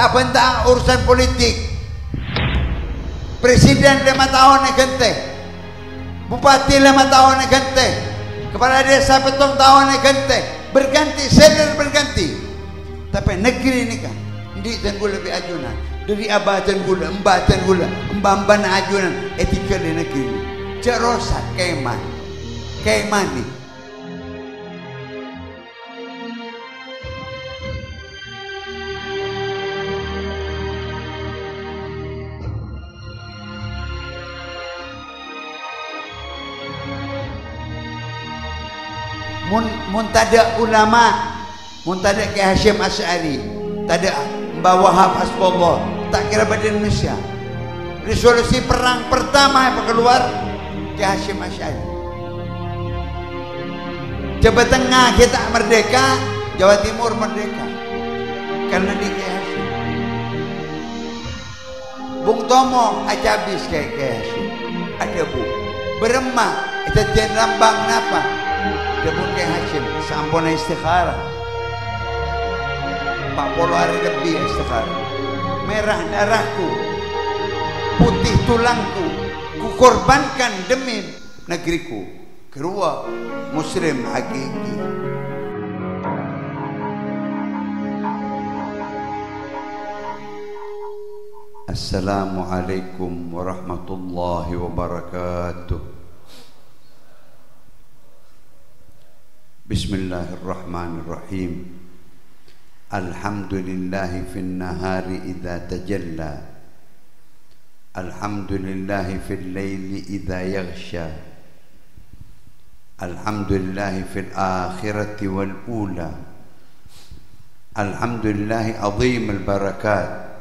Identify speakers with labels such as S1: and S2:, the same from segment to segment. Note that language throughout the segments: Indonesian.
S1: tak bentang urusan politik. Presiden 5 tahun ganti, bupati 5 tahun ganti, kepala desa 7 tahun ganti, berganti, senior berganti. Tapi negeri ini kan di dan gula lebih ajunan dari abah dan gula, mbah dan gula, mbah ajunan etika di negeri ini. Cerosak keman, kemani. Mun tada ulama, mun tada Kiai Hasyim Asy'ari, tada Mbah Wahab Hasbullah, tak kira pada Indonesia. Resolusi perang pertama yang keluar Kiai Hasyim Asy'ari. Jawa Tengah kita merdeka, Jawa Timur merdeka karena di Kiai Hasyim. Bung Tomo aja habis kayak Kiai Hasyim. Ada bu beremah itu jen lambang napa? Debun Kiai Hasyim sampun istikharah 40 hari lebih istikharah. Merah darahku, putih tulangku, kukorbankan demi negeriku. Kedua muslim hakiki. Assalamualaikum warahmatullahi wabarakatuh. Bismillahirrahmanirrahim. Alhamdulillahi fin nahari idza tajalla. Alhamdulillahi fil laili idza yaghsha. Alhamdulillahi fil akhirati wal ula. Alhamdulillahi azimul barakat.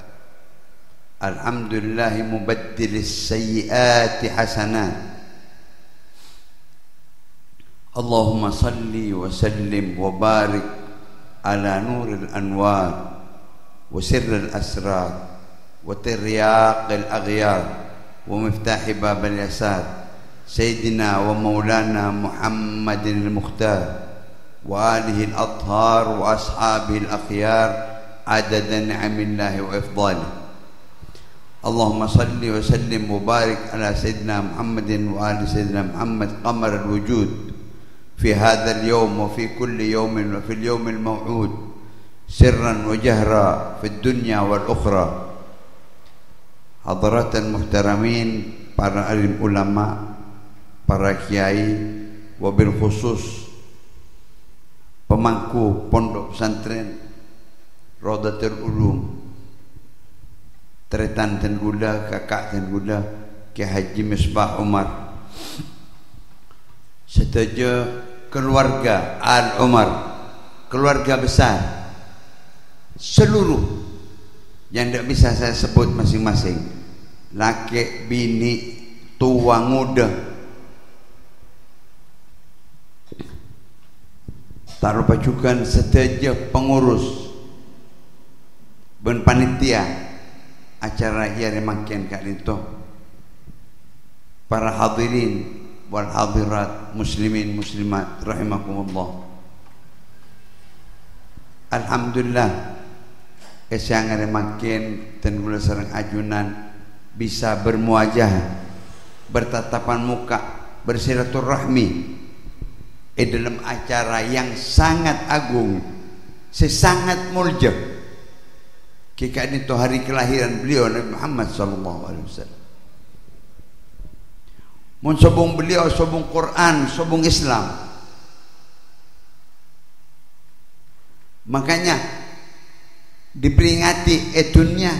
S1: Alhamdulillahi mubaddilis sayyiati hasanat. Allahumma salli wa sallim wa barik ala nuril anwar wa sirril asrar wa tiryaqil aghyar wa miftahi babil yasar sayyidina wa maulana Muhammadin al-Mukhtar wa alihi al-athhar wa ashabihi al-akhyar adada ni'amillahi wa ifdalihi. Allahumma salli wa sallim wa barik ala sayyidina Muhammadin wa ali sayyidina Muhammad qamar al-wujud في هذا اليوم وفي كل يوم وفي اليوم الموعود سرا وجهرا في الدنيا والأخرى. Hadirat muhtaramin, para alim ulama, para kiai, wabil khusus pemangku pondok pesantren Rodatul Ulum, Tretan dan Gula, kakak dan Gula, Kiai Haji Misbah Umar, setuju keluarga Al Umar, keluarga besar, seluruh yang tidak bisa saya sebut masing-masing, laki, bini, tua, muda, tak lupa juga setuju pengurus dan panitia acara yang makin kali itu, para hadirin wal hadirat muslimin muslimat rahimakumullah. Alhamdulillah kesangan makin dan gula serang ajunan bisa bermuajah, bertatapan muka, bersilaturahmi dalam acara yang sangat agung, sesangat mulja. Kika itu hari kelahiran beliau Nabi Muhammad sallallahu alaihi wasallam. Mun sobong beliau, sobong Quran, sobong Islam. Makanya diperingati etunnya,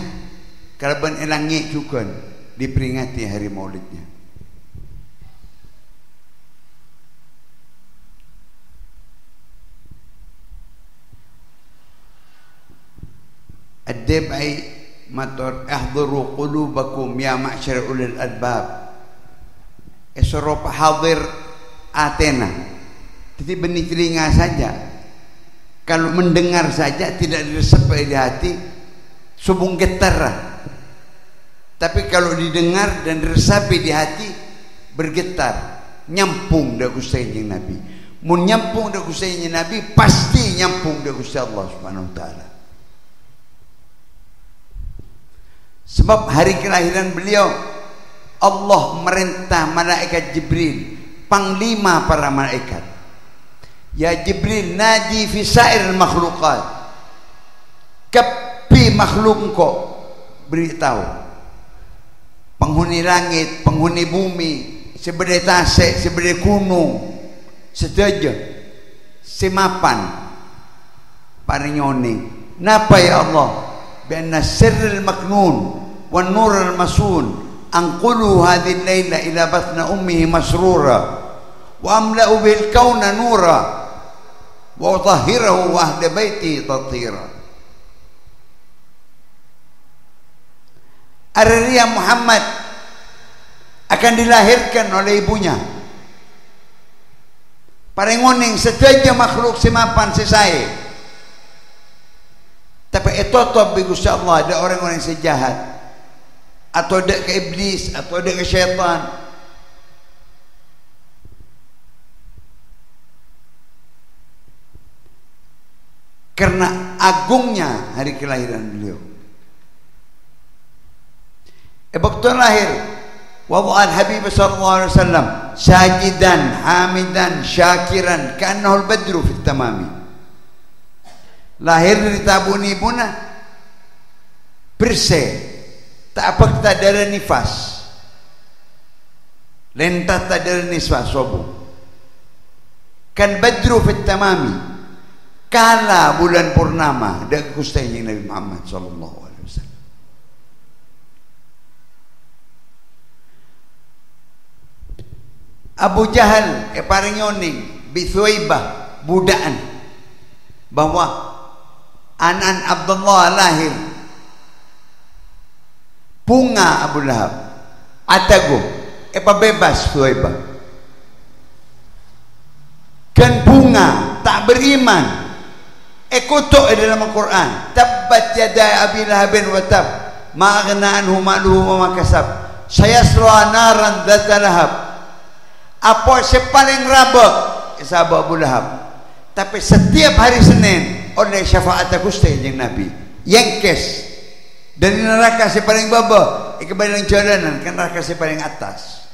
S1: kalaban elangi juga diperingati hari maulidnya. Ad-dabai matur ahduru qulubakum ya ma'syar ulil albab. Esoropa hadir Athena. Jadi benih telinga saja, kalau mendengar saja tidak diresep di hati, subung getar. Tapi kalau didengar dan diresapi di hati, bergetar, nyampung dah Gusti Nabi. Mun nyampung dah Gusti Nabi, pasti nyampung dah Gusti Allah Subhanahu wa taala. Sebab hari kelahiran beliau Allah merintah malaikat Jibril, panglima para malaikat, ya Jibril nadi fi sa'ir makhlukat, kepi makhluk kok beritahu penghuni langit, penghuni bumi, sebedai tasik, sebedai gunung, sedaja semapan parinyoning. Napa ya Allah? Bianna sirril maknun wan nurul masun anqulu hadhihi al-laila ila batna ummihi masrura wa amla'u bil kauna nura wa utahhirahu wa ahli baiti tathira. Araria Muhammad akan dilahirkan oleh ibunya. Paringoning sedaja makhluk semapan sesai. Tapi etotop bi Gusti Allah ada orang-orang yang sejahat atau ada ke iblis atau ada ke syaitan. Karena agungnya hari kelahiran beliau. Waktu lahir wada'a al-habib sallallahu alaihi wasallam sajidan hamidan syakiran ka'annahu al-badru fit tamami. Lahir dari tabun ibuna bersih, tak apa kita darah nifas, lentat tak darah nifas sobu. Kan badru fit tamami, kala bulan purnama dan kustahnya Nabi Muhammad sallallahu alaihi wasallam. Abu Jahal paring yoning bithuaibah budaan bahwa anan Abdullah lahir bunga Abu Lahab atago bebas Thuaibah kan bunga tak beriman kutuk dalam Al-Quran tabbat yada abi lahabin wa tab ma aghna anhu maluhu wa ma kasab sayasla naran dzata lahab. Apa sepaling rabak sahabat Abu Lahab, tapi setiap hari Senin oleh syafaat Gusti jeung Nabi yengkes dari neraka si paling bawah ke balang jalanan ke neraka si paling atas.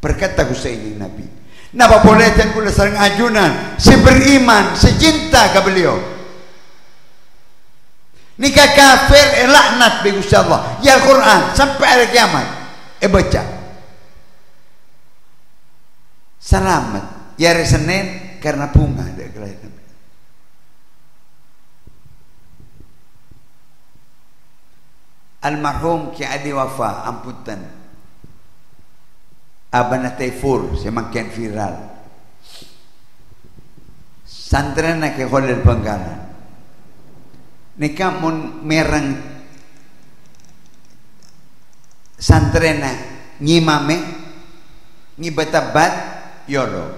S1: Berkata Gusti jeung Nabi, napa boleh dan kula sareng ajunan si beriman secinta ke beliau nikah kafir laknat bi Gusti Allah ya Al-Quran sampai hari kiamat baca selamat ya hari Senin karena bunga dari kelahiran. Almarhum Ki Adi Wafa amputan Abana Taifur semakin viral santren ke Khalil Bangkalan nikah mun mereng santren ngimame ngibatabat yolo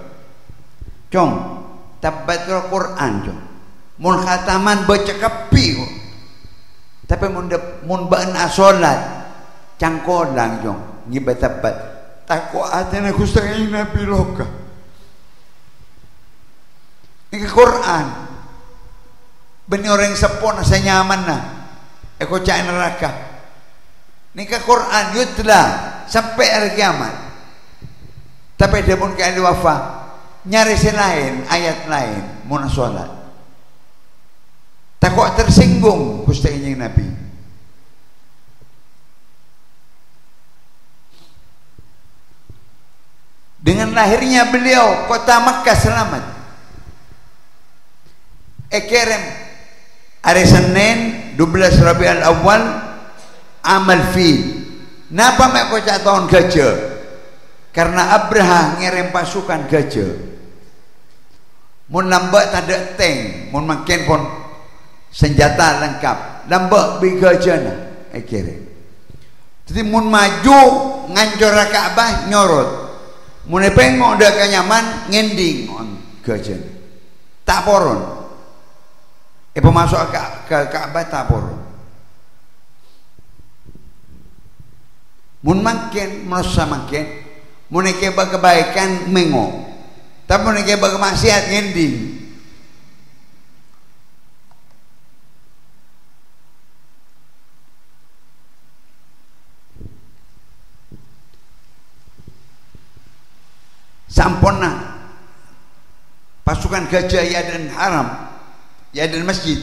S1: cong tabat Al-Quran cong mun khataman baca kepi kok. Tapi mun ba'na salat cangkolang jong ngibatabat takwa atena Gusti Nabi loka. Ini Quran. Beni orang sepon asa nyaman na. Eko cak neraka. Ini Quran yutla sampai hari kiamat. Tapi dia pun kayak wafa nyari lain ayat lain mun salat. Takut tersinggung Gusti Nabi. Dengan lahirnya beliau kota Makkah selamat. Kerem hari Senin 12 Rabiul Awal amal fil. Napa mek kocak tahun gajah? Karena Abraha ngirim pasukan gajah. Mun lambat ada tank, mun makin pun senjata lengkap lambak bigajana akhirnya. Jadi mun maju ngancur Ka'bah nyorot mun pengok dak kanyaman ngending on gajan tak poron pemasuk ke Ka'bah tak poron mun makin merasa makin mun kebaikan mengok tapi mun kemaksiat ngending. samponna pasukan gajah yadan haram yadan masjid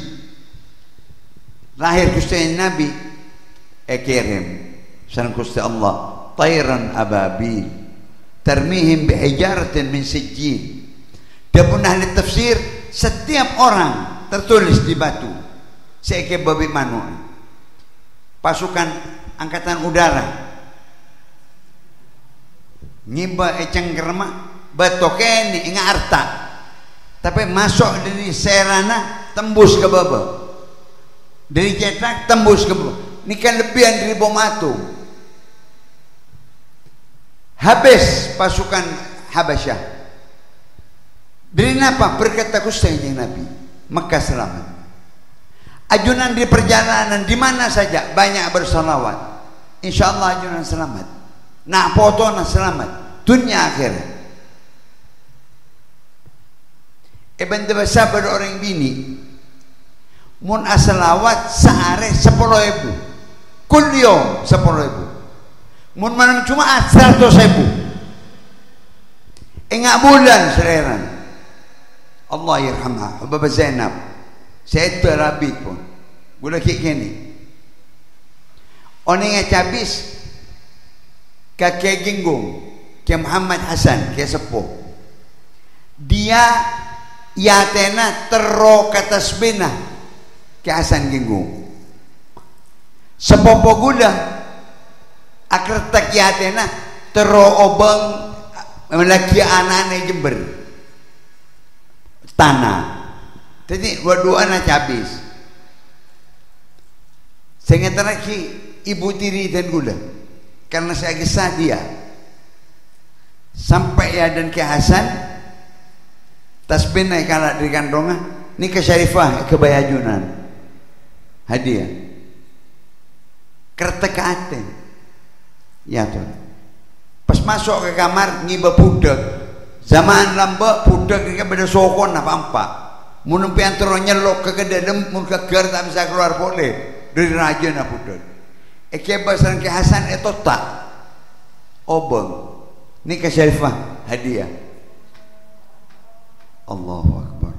S1: lahir Gusti Nabi kirim salam Gusti Allah tayran ababil termihim bihijaratin min sijil. Dia pun ahli tafsir, setiap orang tertulis di batu seike babi manu pasukan angkatan udara ngiba cengkerma batokeni inga arta tapi masuk dari serana tembus ke baba dari cetak tembus ke baba ini kan lebihan dari bom atom habis pasukan Habasyah dari napa berkata Gusti Nabi Mekah selamat ajunan di perjalanan di mana saja banyak bersalawat insyaallah ajunan selamat nah foto na selamat dunia akhirat Ibn Debasa pada orang bini mun asalawat sehari 10.000 kuliah 10.000 mun malam Jumat 100.000 enggak bulan sereran Allah yarhamha Bapak Zainab saya terabit pun gula kini orang yang habis kakek Ginggung ke Muhammad Hasan ke sepuh dia yatena tero katasbina ke Hasan Ginggung sepopo gula akrtak yatena tero obang melaki anak-anak Jember tanah jadi dua anak habis saya ngatakan lagi ibu tiri dan gula karena saya kisah dia sampai ya dan ke Hasan tasbih naik kalah dari kandongan ini ke Syarifah ke Bayajunan hadiah kereta ke Aten ya tuh pas masuk ke kamar ngiba budak zaman lamba budak ini pada sokon apa-apa mun piantro nyelok ke dalam mun keger tak bisa keluar boleh dari raja na budak bahasan ke Hasan itu tak obeng ini ke Syarifah hadiah Allahu Akbar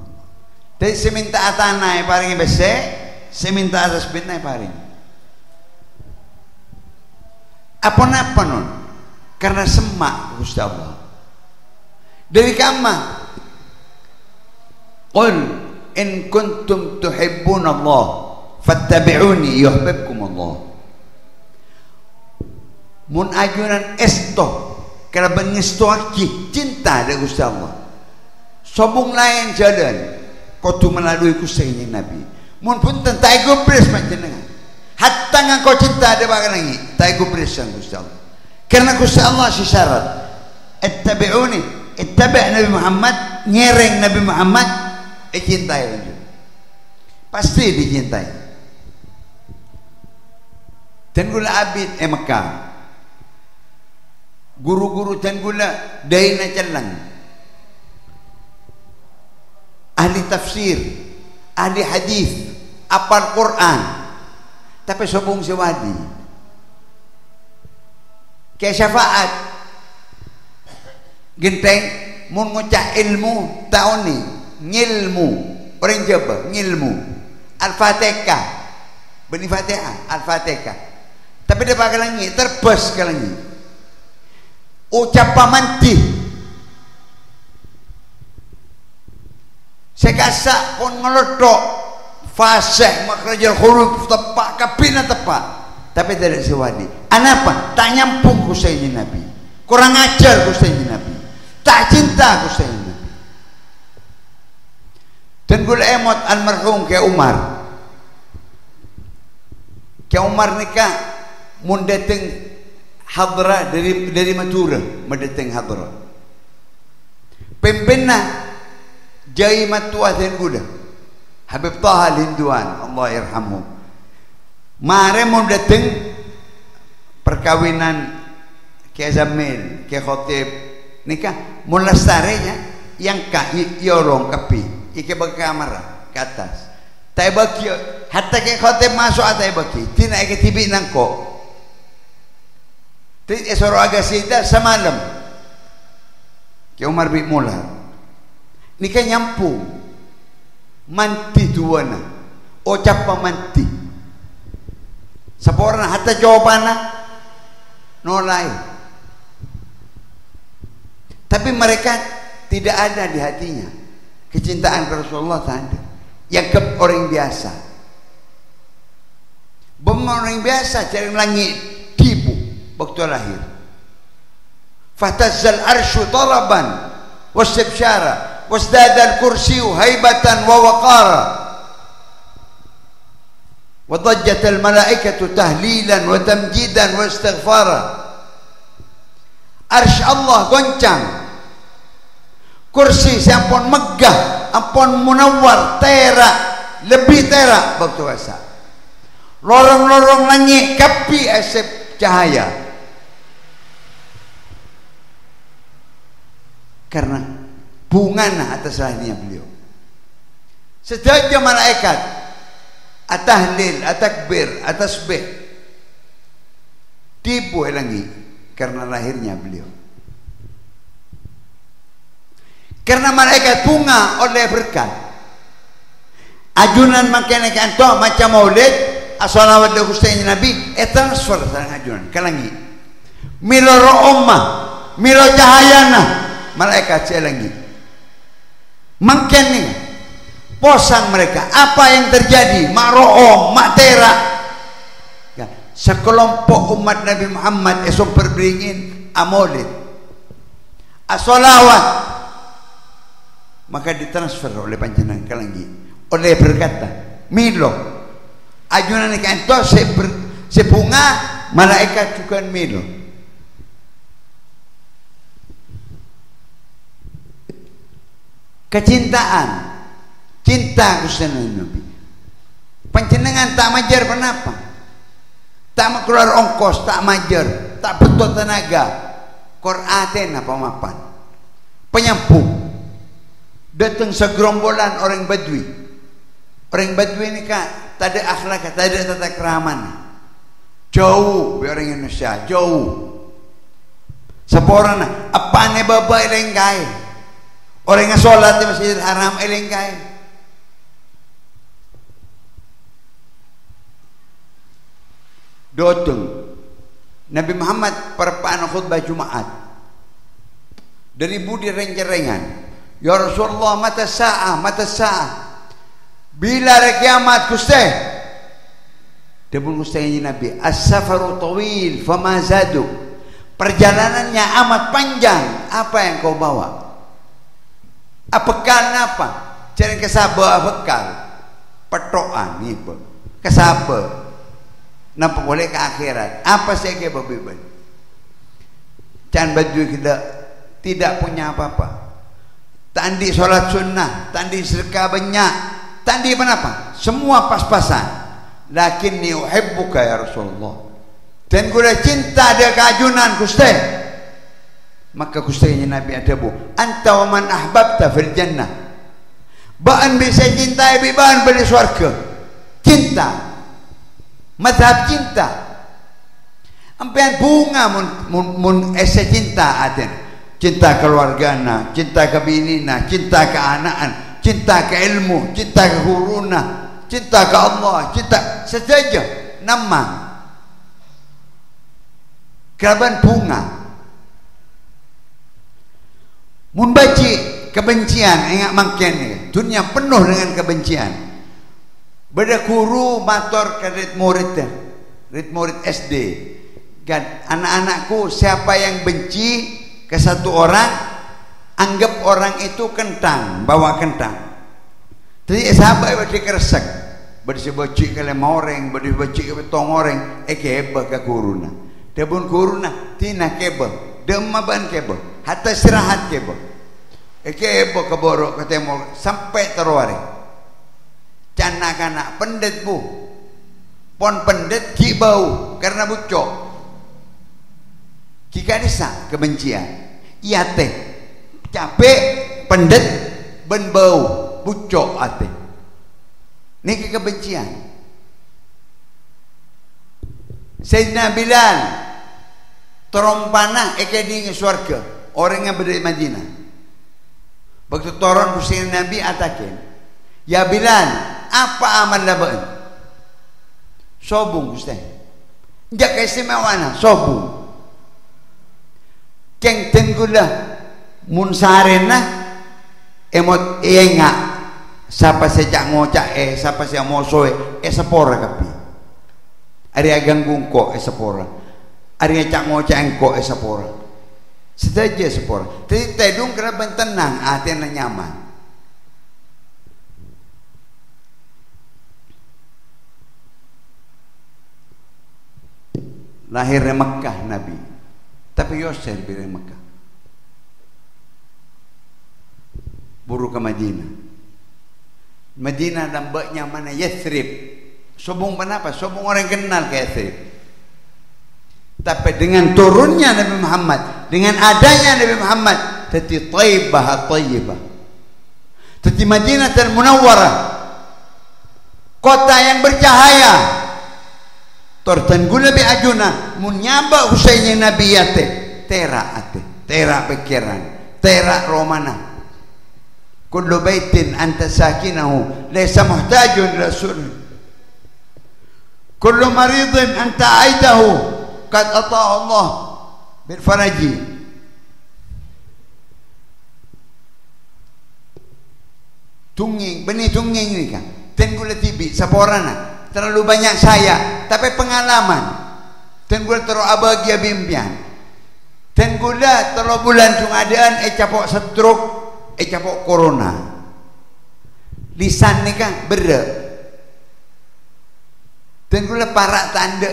S1: jadi saya minta atanai paling besar saya minta atas binai paling apa-apa non karena semak Gusti Allah dari kamar qul in kuntum tuhibbuna Allah fattabi'uni yuhibbukum Allah mun ajunan esto kalau bengesto aki cinta dengan Gusti Allah sobung lain jalan kudu melalui Gusti Nabi mun pun tentai gubres panjenengan hatta ngako cinta ada bakal lagi tai gubres sang Gusti Allah karena Gusti Allah si syarat ittabi'uni ittabi' Nabi Muhammad nyereng Nabi Muhammad cintai lanjut pasti dicintai dan gula abid Mekah guru-guru dan gula daina celang ahli tafsir ahli hadis apal Quran tapi sobong sewadi kayak syafaat genteng mun ngucap ilmu tahun ni ngilmu orang Jawa ngilmu Al-Fatihah bani Fatihah Al-Fatihah tapi dia bakal lagi terbas lagi ucap pamanti saya kasak pun ngeledok fasih makhrajal huruf tepat kabina tepat tapi tidak sewadi anapa tak nyampung Gusti Nabi kurang ajar Gusti Nabi tak cinta Gusti Nabi dan gula emot almarhum ke Umar nikah mun dateng hadra dari Madura mendateng hadra pembina jai matua dan gula Habib Taha Linduan Allah yarhamhu mare mun dateng perkawinan ke Zamil ke khotib nikah mun lestarenya yang ka yorong kapi ike bagi kamar ke atas tay bagi hatta ke khotib masuk atay bagi tina ike tibi nangko tit esoro aga sida semalam Ki Umar bin Mular ni kan nyampung manti tuana ucap manti saporna hatta jawabana nolai, tapi mereka tidak ada di hatinya kecintaan ke Rasulullah. Tak ada. Yang ke orang biasa, orang biasa cari langit tipu waktu lahir. Fatazzal arsyu taraban wasibsyara wasdada al-kursiyu haibatan wa waqara wa dajjat al-malaikatu tahlilan wa tamjidan wa istighfara. Arsy Allah goncang, kursi sampun megah, ampun munawwar, terak, lebih terak waktu asa. Lorong-lorong langit kapi asap cahaya. Karena bungana atas lahirnya beliau. Sejauh malaikat atahlil, atakbir, atasbih tipu langit karena lahirnya beliau. Karena malaikat bunga oleh berkat. Ajunan makanya kanto macam maulid as-salawat li Gusti Nabi transfer sang ajunan ke langit. Milo ummah, milo cahayana malaikat selangi. Makin nih posang mereka apa yang terjadi makroom maktera ya, sekelompok umat Nabi Muhammad esok berbingin amolid as-salawat, maka ditransfer oleh panjenengan ke langit oleh berkata milo ajunan kanto sebunga malaikat juga milo. Kecintaan, cinta Gusti Nabi. Panjenengan tak majar kenapa? Tak keluar ongkos, tak majar, tak betul tenaga. Qur'aten apa mapan. Penyampung. Datang segerombolan orang Badui. Orang Badui ini kan tak ada akhlak, tak ada tata keraman. Jauh dari orang Indonesia, jauh. Seporana apa ne babai lengkai. Orang yang sholat di Masjidil Haram elengkai. Doteng Nabi Muhammad perpaan khutbah Jumat dari budi reng-rengan. Ya Rasulullah mata sa'ah, mata sa'ah. Bila ada kiamat Gusti? Dia pun Gusti Nabi, as-safaru tawil fama zadu. Perjalanannya amat panjang, apa yang kau bawa? Bekal apa? Jangan kesabar bekal. Petokan ni pun. Kesabar. Nampak boleh ke akhirat. Apa saya ke babi-babi? Jangan baju kita tidak punya apa-apa. Tandi solat sunnah, tandi sedekah banyak, tandi apa? Semua pas-pasan. Lakinni uhibbuka ya Rasulullah. Dan gua cinta dia keajunan Gusti. Maka Gustinya Nabi adabu anta wa man ahbabta fil jannah. Baan bisa cintai bibaan beli surga. Cinta. Madhab cinta. Ampean bunga mun ese cinta aten. Cinta keluargana, cinta ke binina, cinta ke anaan, cinta ke ilmu, cinta ke guruna, cinta ke Allah, cinta sejaja nama. Keraban bunga. Membaca kebencian, ingat makin ni. Dunia penuh dengan kebencian. Beda guru mator ke rid murid SD. Kan anak-anakku siapa yang benci ke satu orang, anggap orang itu kentang, bawa kentang. Jadi sahabat beda keresek, beda sebocik ke lima orang, beda sebocik ke tong orang, keba ke guruna. Dia pun guruna, tina keba, demaban keba. Hatta istirahat kebo. Kebo keborok ketemu sampai terwari. Canak-canak pendet bu. Pon pendet ki bau karena bucok. Jika desa kebencian. Iya teh. Capek pendet ben bau bucok ate. Niki kebencian. Sayyidina Bilal terompana di surga. Orang yang berada di Madinah Begitu turun Gusti Nabi atakin, ya Bilal, apa amal laban? Sobung Gusti. Jak keistimewaana sobung. Keng tenggula munsarena emot enga sapa sejak ngocak sapa sia mosoe sepora kapi. Ari aganggung ko sepora. Ari cak ngocak engko sepora. Sedaja sepora. Tapi tedung keraban tenang, hatinya nyaman. Lahirnya Mekah Nabi, tapi Yosef dari Mekah, buru ke Madinah. Madinah lambaknya mana? Yathrib. Sobong kenapa? Sobong orang kenal ke Yathrib. Tapi dengan turunnya Nabi Muhammad, dengan adanya Nabi Muhammad, jadi Taibah Taibah, jadi Madinah dan Munawwarah, kota yang bercahaya. Tortan gula bi ajuna munyaba Husainnya Nabi yate tera ate tera pikiran tera romana kullu baitin anta sakinahu laysa muhtajun rasul kullu maridin anta aidahu qad ata'a Allah bil faraji. Tunging benih tunging ni kan ten gula tibi saporana terlalu banyak saya, tapi pengalaman. Tenggula terlalu abagia bimpian. Tenggula terlalu bulan sungadaan, capok stroke, capok corona. Lisan ni kan berat. Tenggula parak tanda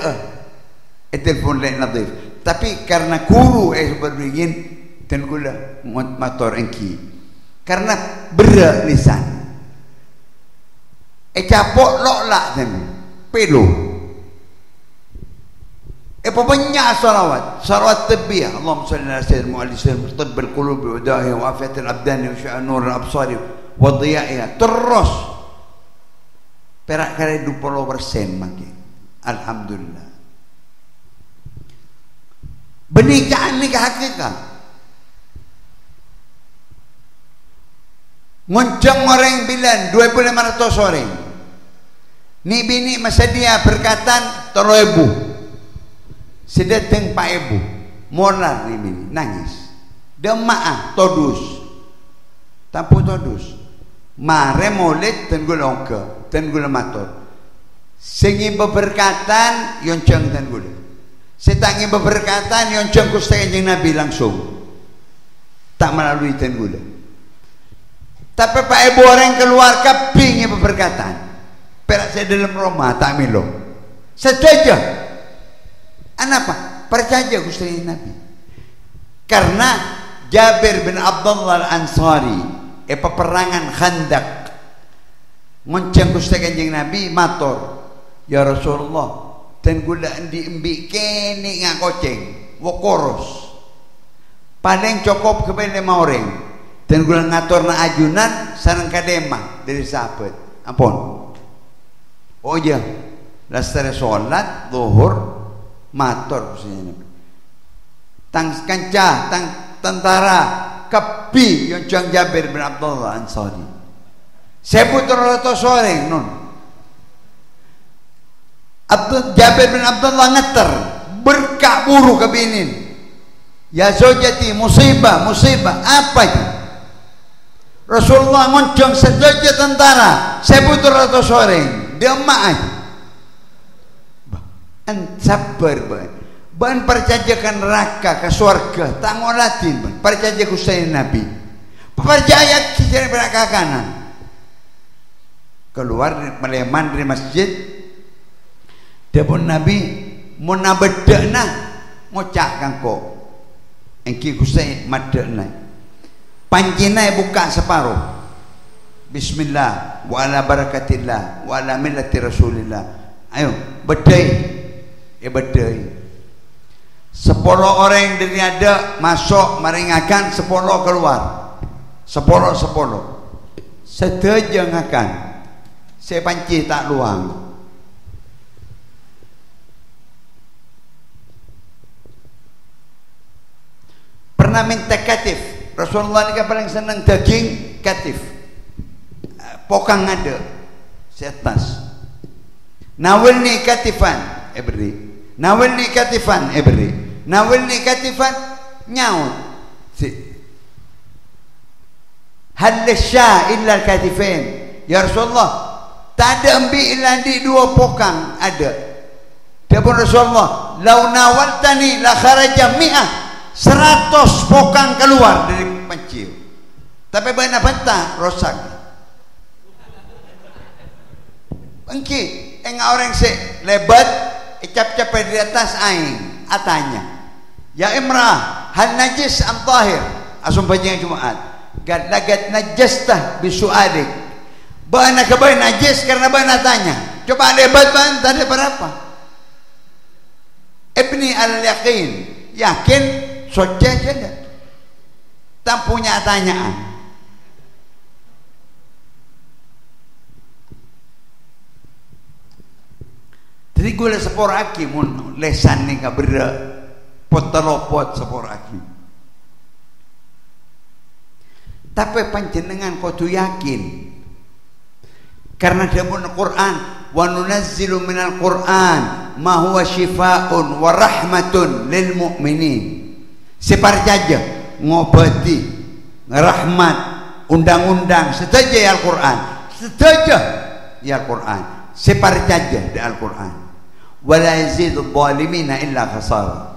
S1: telepon lain natif. Tapi karena guru berbingin, tenggula motor engki. Karena berat lisan. Capok lok then pelu banyak salawat tabbiyah Allahumma salli ala sayyidina Muhammad sallallahu tibb al-qulub wa dahiha wa afiyat al-abdan wa syi'a nur al-absar wa dhiya'iha terus perak kali 20% makin alhamdulillah. Pernikahan ni hakikat ngonceng orang bilang 2.500 orang. Ni bini masa dia berkatan 3.000. Sedateng 4.000. Molar ni bini nangis. Dia maaf todus. Tampu todus. Mare molet tenggula ongke, tenggula mator. Sengi beberkatan yonceng tenggula. Setangi beberkatan yonceng Gusti Kanjeng Nabi langsung. Tak melalui tenggula. Tapi Pak Ibu orang keluar kepingin berberkatan. Perak saya dalam rumah tak milo. Setuju. Kenapa? Percaya Gusti Nabi. Karena Jabir bin Abdullah Al-Ansari peperangan Khandaq ngonceng Gusti Kanjeng Nabi matur, ya Rasulullah, ten gula diembi kene ngakoceng wokoros. Paling cukup kepada 5 orang. Dan gula ngatur na ajunan sarang kademah dari sahabat. Ampun. Oh iya, lastare sholat zuhur matur Gusti Nabi. Tang kancah, tang tentara kepi yang jang Jabir bin Abdullah Ansari. Sebut ratus orang non. Jabir bin Abdullah ngeter berkah buru kebinin. Ya zojati musibah apa itu? Rasulullah ngoncong sedaja tentara, sebut ratus orang. Dia maaf. Sabar ban percayakan neraka ke surga tak ngolatin ban percaya Gusti Nabi percaya kisah belakang kanan keluar meleman dari masjid dia pun Nabi mau nabedekna ngocak kangko engki Gusti madekna pancina buka separuh bismillah wa ala barakatillah wa ala millati rasulillah ayo bedai bedai 10 orang yang dari ada masuk meringakan 10 keluar 10 sedaja ngakan saya panci tak luang pernah minta katif Rasulullah ini kan paling senang daging katif pokang ada setas nawilni katifan beri nawilni katifan beri nawilni katifan nyaut si hal sya illa al-katifain ya Rasulullah tak ada ambil illa di dua pokang ada dia pun Rasulullah lau nawaltani la kharaja mi'ah 100 pokang keluar dari panci tapi bana bantah rosak bangki orang se lebat cap-cap di atas aing atanya ya imrah hal najis am tahir asum panjang Jumaat gad lagat najastah bisualik bana kebaik najis karena bana tanya coba lebat ban tadi berapa ibni al-yaqin yakin soce saja tak punya tanyaan jadi gue sepor aki mun lesan ni kabera pot telopot sepor aki tapi panjenengan kudu yakin karena dia pun Al-Quran wa nunazzilu minal Quran ma huwa shifaa'un wa rahmatun lil mu'minin separjaja ngobati rahmat undang-undang setuju ya Al-Quran setuju ya Al-Quran separjaja di Al-Quran wala yazidul zalimina illa khasara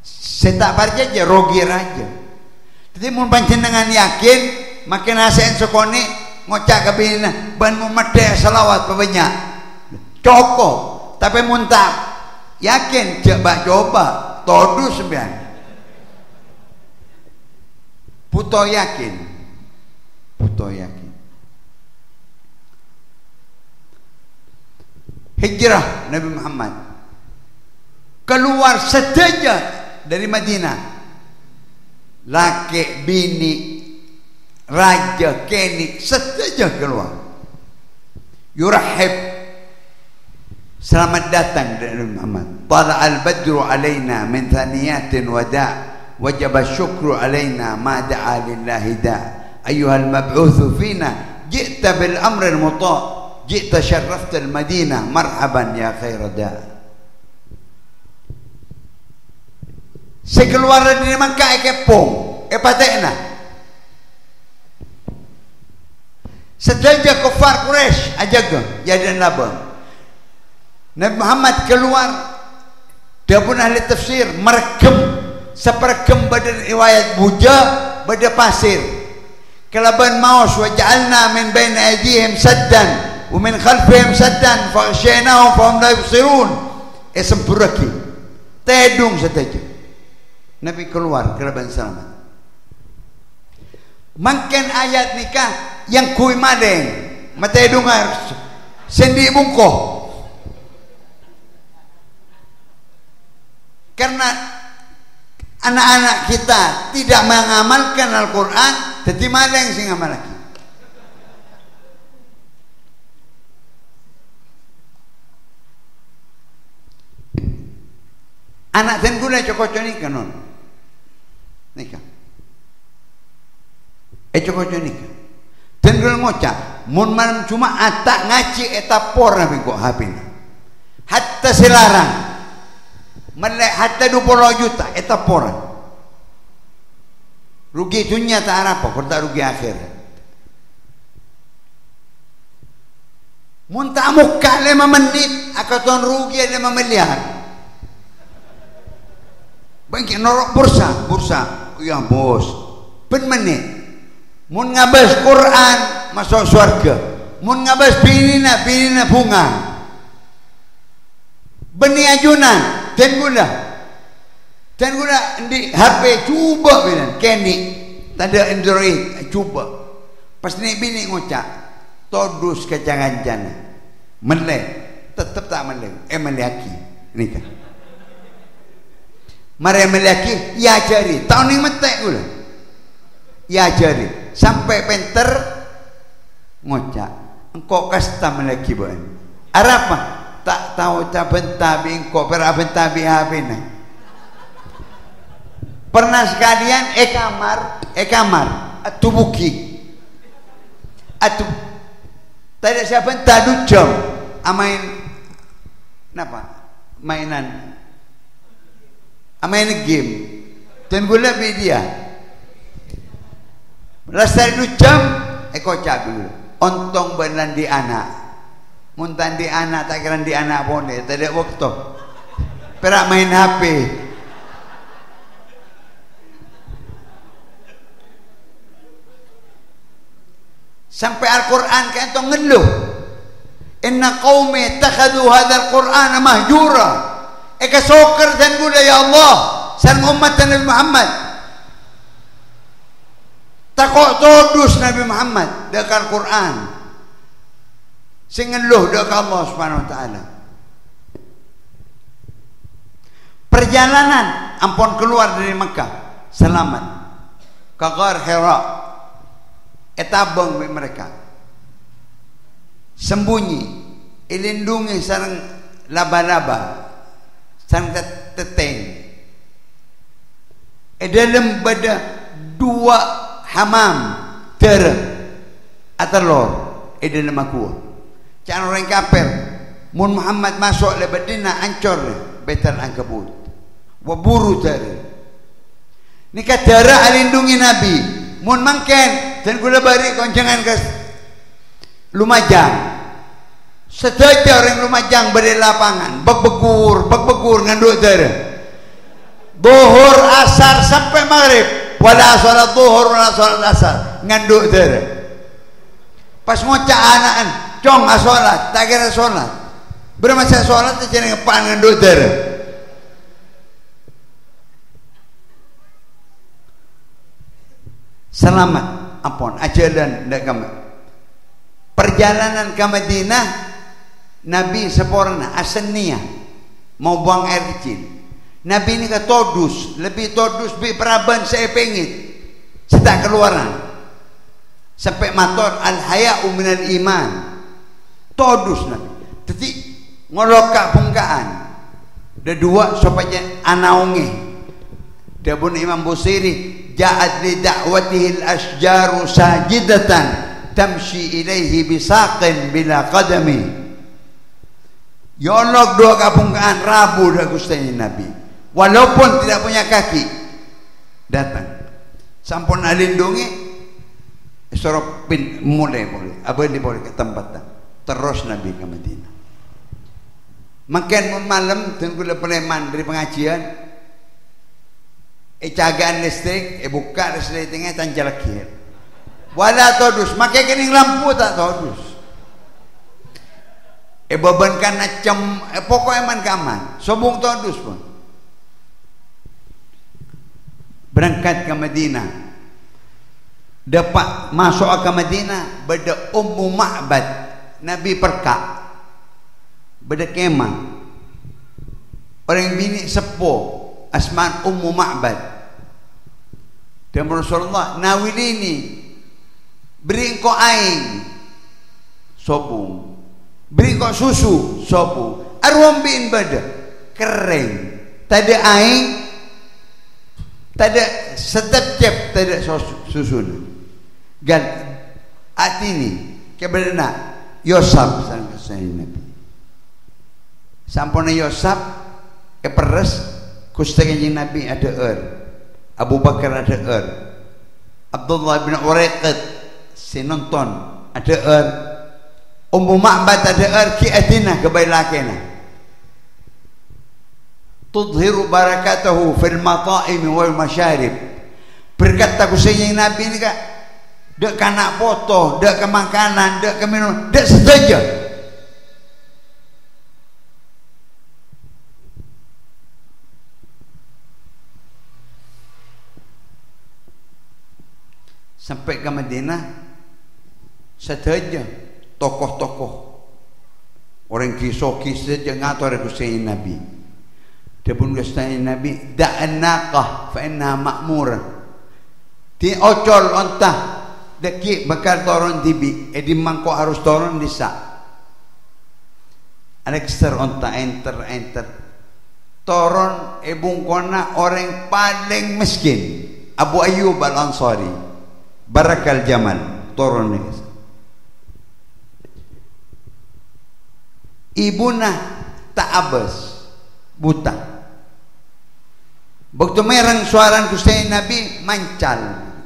S1: setak parjaja rogi raja jadi mun panjenengan yakin makin asen sokone ngocak kabina ban memedek selawat banyak cokok tapi muntah yakin coba todu sembilan puto yakin hijrah Nabi Muhammad keluar sedaja dari Madinah laki bini raja kenik sedaja keluar yurahib selamat datang dari Muhammad tala al-badru alaina min thaniyatin wada' wajaba syukru alaina ma da'a lillahi da' ayyuhal mab'uthu fina ji'ta bil amri al-muta' ji'ta syarrafta al-madinah marhaban ya khair da' sekeluar dari Makkah ekepong patekna sedaja kufar Quraisy ajaga jadi labang Nabi Muhammad keluar dia pun ahli tafsir merekam seperkem badan riwayat buja pada pasir kelaban maus wa ja'alna min bain aydihim saddan wa min khalfihim saddan fa ghashaynahum fa hum la yubsirun sempuraki tedung sedaja Nabi keluar kelaban selamat makin ayat nikah yang kui madeng mata dengar sendi bungkoh karena anak-anak kita tidak mengamalkan Al-Quran jadi madeng sing amal lagi anak dan guna cokok nikah non nikah cokok nikah dan gula ngocak mun malam Jumaat tak ngaji etapor nabi kok hapina hatta selarang melek hatta 20 juta etapor rugi dunia tak apa kalau tak rugi akhir mun tak muka 5 menit akan rugi 5 miliar bangkit norok bursa ya bos ben menit mun ngabas Quran masuk surga mun ngabas binina bunga beni ajunan dan guna di HP coba bilang Kenny tanda Android coba pas ni bini ngocak todus kecangan jana melek tetap tak melek melaki nikah mari melaki ya cari tahun ni metek gula ya cari sampai penter ngocak engkau kasta melaki buan arapa tak tahu tak bentabi engkau perabentabi habina pernah sekalian kamar tubuki atuh tadi siapa tadu jam amain napa mainan amain game dan gula media lasar du jam kocak dulu ontong benan di anak muntan di anak tak kira di anak boleh tidak waktu perak main HP sampai Al-Quran kayak itu ngeluh inna qaumi takhadu hadzal qur'ana mahjura eka soker dan gula ya Allah san umat Nabi Muhammad takok todus Nabi Muhammad dekat Quran sing ngeluh dekat Allah Subhanahu wa taala. Perjalanan ampun keluar dari Mekah selamat ke Ghar Hira etabeng mereka sembunyi ilindungi sareng laba-laba sareng teteng dalam bada dua hamam ter atalor dalam aku can orang kafir mun Muhammad masuk le Madinah ancor Baitul Ankabut waburu tadi nikah darah alindungi Nabi mun mangken dan gula bari koncengan ke Lumajang sedaja orang Lumajang beri lapangan begbeur nganduk darah duhur asar sampai maghrib wala salat duhur wala salat asar nganduk darah pas ngocak anaan cong asolat tak kira solat bermasa solat tu jangan ngepan nganduk darah selamat ampun ajalan dak kami perjalanan ke Madinah Nabi seporna asenia mau buang air kecil Nabi ini ke todus lebih todus bi peraban saya pengit sedak keluaran sampai mator al haya'u minal iman todus Nabi jadi ngolok pungkaan ada dua supaya anaungi dia pun Imam Busiri ja'at li da'watihi al-ashjaru sajidatan tamshi ilaihi bisaqin bila qadami yolok dua kapungkaan rabu dah Gusti Nabi walaupun tidak punya kaki datang sampun alindungi suruh mulai abadi boleh ke tempat terus Nabi ke Madinah makin malam dan gula Peleman dari pengajian cagaan listrik buka listriknya tanjal kir wala todus makai kening lampu tak todus bebankan acem pokoknya man kaman sobung todus pun berangkat ke Madinah dapat masuk ke Madinah beda Ummu Ma'bad Nabi perkak beda kemah orang bini sepuh Asman Ummu Ma'bad dan Rasulullah nawilini beri engkau aing sobung beri engkau susu sobung arwam bin bada kering tada aing tada setep-cep tada susu gan atini keberna Yosab sang Nabi sampuna Yosab peres Gusti Nabi ada Abu Bakar ada Abdullah bin Uraiqat si nonton ada Ummu Ma'bad ada ki adina kebailakena tudhiru barakatuhu fil mata'im wal masyarib berkat Gusti Nabi ni kak dak kana foto dak ke makanan dak ke minum dak sedaja sampai ke Madinah saja tokoh-tokoh orang kisah-kisah ngatur Gusti Nabi dia pun Gusti Nabi da'an naqah fa innaha ma'murah di ocol ontah deki bakal turun tibi di mangko harus turun disa Alexter ontah enter turun bungkona orang paling miskin Abu Ayyub Al-Ansari Barakal Jamal turun ni ibuna tak abes buta. Waktu merang suara Husain Nabi mancal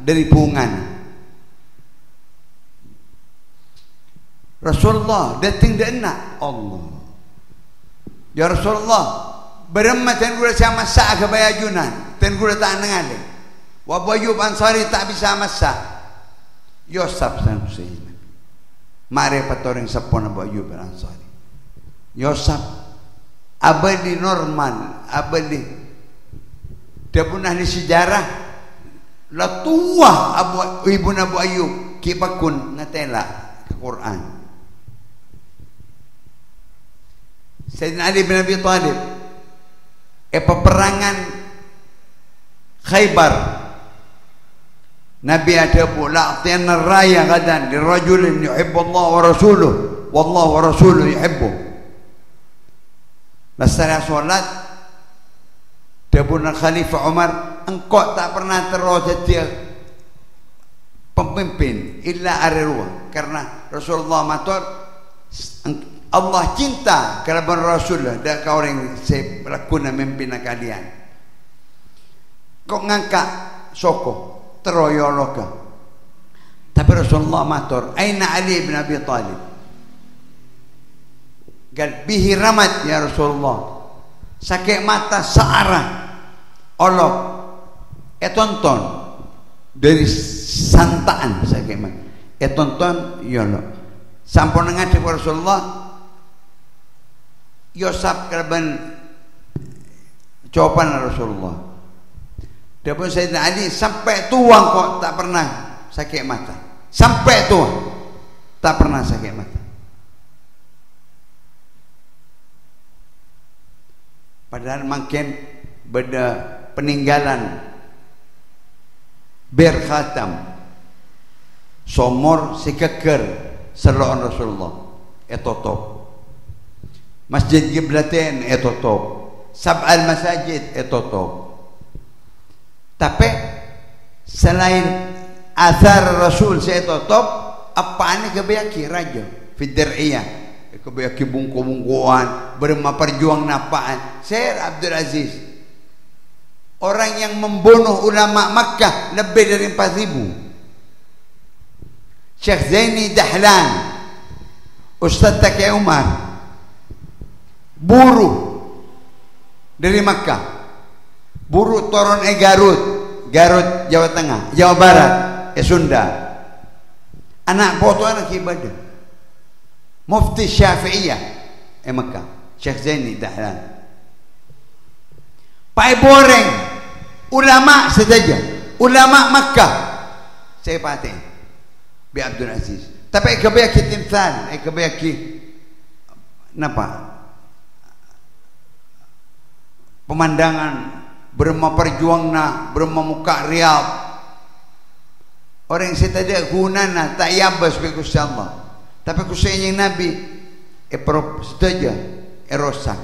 S1: dari pungan. Rasulullah datang dia nak Allah. Ya Rasulullah, beremmat dan gula sama masak ke bayajunan, dan gula tak nengalih. Wa Abu Ayyub Ansari tak bisa masak. Yosaf san Husain. Mari patoreng sapon Abu Ayyub Ansari. Yosaf abadi normal, abadi. Dia pun ahli sejarah. La tua ibu Abu Ayyub kipakun ngatela ke Quran. Sayyidina Ali bin Abi Thalib peperangan Khaybar, Nabi ada pula a'tiyana raya gadan lirajulin yuhibbu Allah wa rasuluh wallahu wa rasuluh yuhibbu. Setelah solat dia pun Khalifah Umar, engkau tak pernah terus jadi pemimpin illa arruah, karena Rasulullah matur Allah cinta kalaban Rasulullah dan kau orang saya lakuna memimpin kalian. Kok ngangkat soko teroyoloka. Tapi Rasulullah matur, aina Ali bin Abi Thalib? Gal bihi ramat ya Rasulullah. Sakit mata searah olok tonton dari santaan sakit mata. Tonton ya Allah. Sampun ngadep Rasulullah Yosaf kalaban jawaban Rasulullah. Dia pun Sayyidina Ali sampai tua kok tak pernah sakit mata. Sampai tua tak pernah sakit mata. Padahal makin beda peninggalan berkhatam somor sikeker seloan Rasulullah etotop. Masjid Qiblatain etotop, sab'al masajid etotop. Tapi selain athar Rasul saya etotop, apa ini kebayaki raja Fidiriyah, kebayaki bungku-bungkuan berma perjuang napaan Syekh Abdul Aziz, orang yang membunuh ulama Makkah lebih dari 4.000. Syekh Zaini Dahlan, Ustaz Taqi Umar, buruh dari Makkah, buruh turun Garut, Jawa Tengah, Jawa Barat, Sunda, anak foto anak ibadah, Mufti Syafi'iyah Makkah, Syekh Zaini Dahlan, Pak Boreng, ulama saja, ulama Makkah, saya patih, Bi Abdul Aziz. Tapi kebayaki timsal, kebayaki napa? Pemandangan berma perjuangna berma muka Riyadh orang saya tadi gunana tak yabas be Gusti Allah, tapi kusenya Nabi saja erosak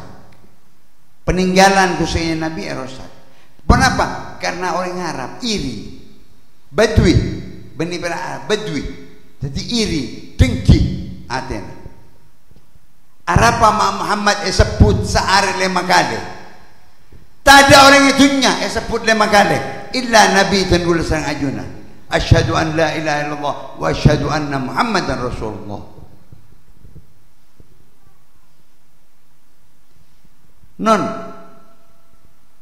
S1: peninggalan kusenya Nabi erosak. Kenapa? Karena orang Arab iri, Badui, Bani Arab Badui, jadi iri, dengki aten. Arab Muhammad sebut sehari 5 kali. Tak ada orang itunya sebut 5 kali illa Nabi tanggul sang ajuna asyhadu an la ilaha illallah wa asyhadu anna Muhammadan Rasulullah. Non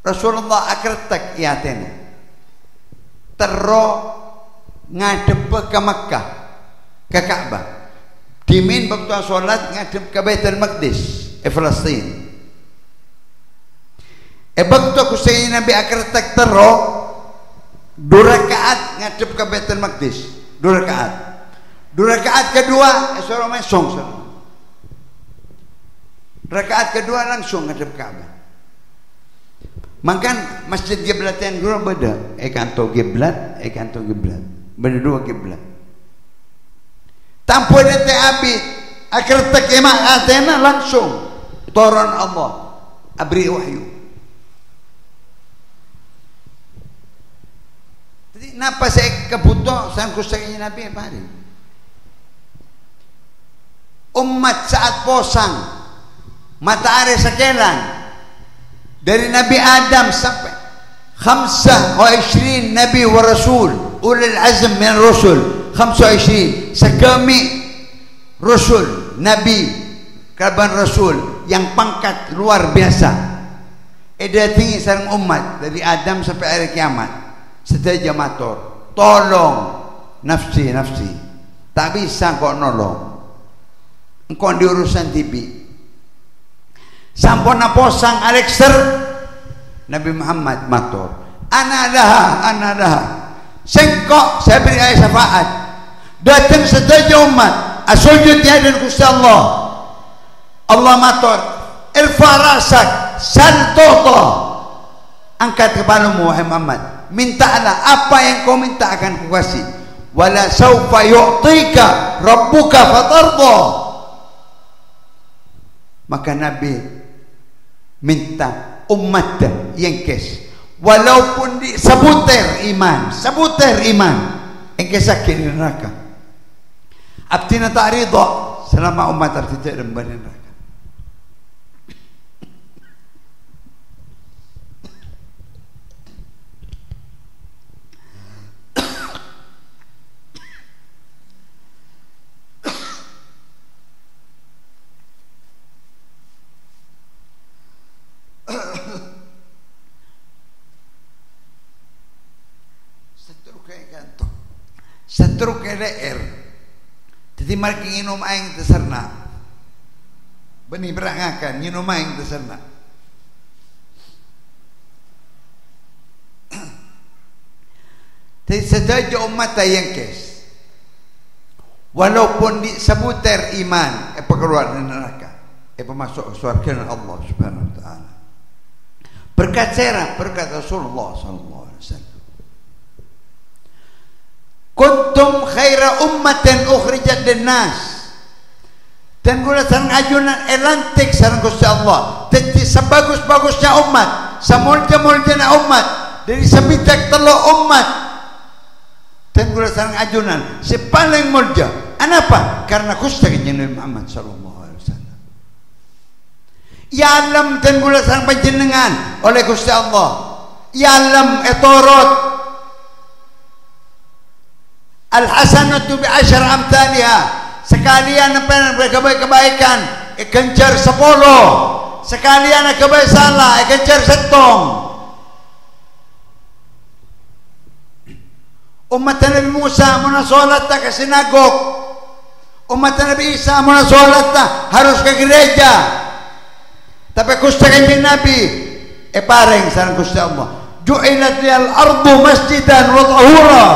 S1: Rasulullah akertek iatena tero ngadep ke Makkah ke Ka'bah dimin waktu salat ngadep ke Baitul Maqdis Palestina. Waktu Husain Nabi akertek tero 2 rakaat ngadep ke Baitul Maqdis, 2 rakaat. 2 rakaat kedua suruh mesong. Rakaat kedua langsung ngadep Ka'bah. Makan Masjid Qiblatain guru beda, kanto Qiblat, beda 2 Qiblat. Tanpa dete abid akertek emak atena langsung turun Allah abri wahyu. Napa saya kebutuh sangku sayangnya Nabi apa hari? Umat saat posang matahari sekelan dari Nabi Adam sampai 25 Nabi wa Rasul ulil azm min Rasul 25 sekami Rasul Nabi kaban Rasul yang pangkat luar biasa tinggi sareng umat dari Adam sampai hari kiamat sedaya matur tolong nafsi tak bisa kok nolong engkau di urusan TV sampun posang Alexer Nabi Muhammad matur ana laha sengkok saya beri ayat syafaat datang sedaya umat asujud dan Gusti Allah matur irfa rasak sal tu'ta angkat kepalamu wahai Muhammad mintalah apa yang kau minta akan kukasih wala saufa yu'tika rabbuka fatarda maka Nabi minta umat yang kes walaupun di sebutir iman engkes sakit di neraka abtina tak ridha selama umat tidak dalam neraka setruk LR jadi marki nginum aing terserna benih berangakan nginum aing terserna jadi sedaya umat yang kes walaupun di sebutir iman keluar dari neraka masuk surga Allah Subhanahu wa taala berkat Rasulullah sallallahu alaihi wasallam kuntum khaira ummatin ukhrijat linnas dan gula sareng ajunan elantik sareng Gusti Allah jadi sebagus-bagusnya umat semulja-muljana umat dari sebidak telo umat dan gula sareng ajunan si paling mulja anapa karena Gusti Nabi Muhammad sallallahu alaihi wasallam ya alam dan gula sareng panjenengan oleh Gusti Allah ya alam etorot al-hasanatu bi asyar amthaliha sekalian apa kebaikan kencar 10 sekalian kebaikan salah kencar 1 umat Nabi Musa muna salat ke sinagog umat Nabi Isa muna salat harus ke gereja tapi Gusti Kanjeng Nabi pareng sareng Gusti Allah ju'ilat lil ardu masjidan wa tahura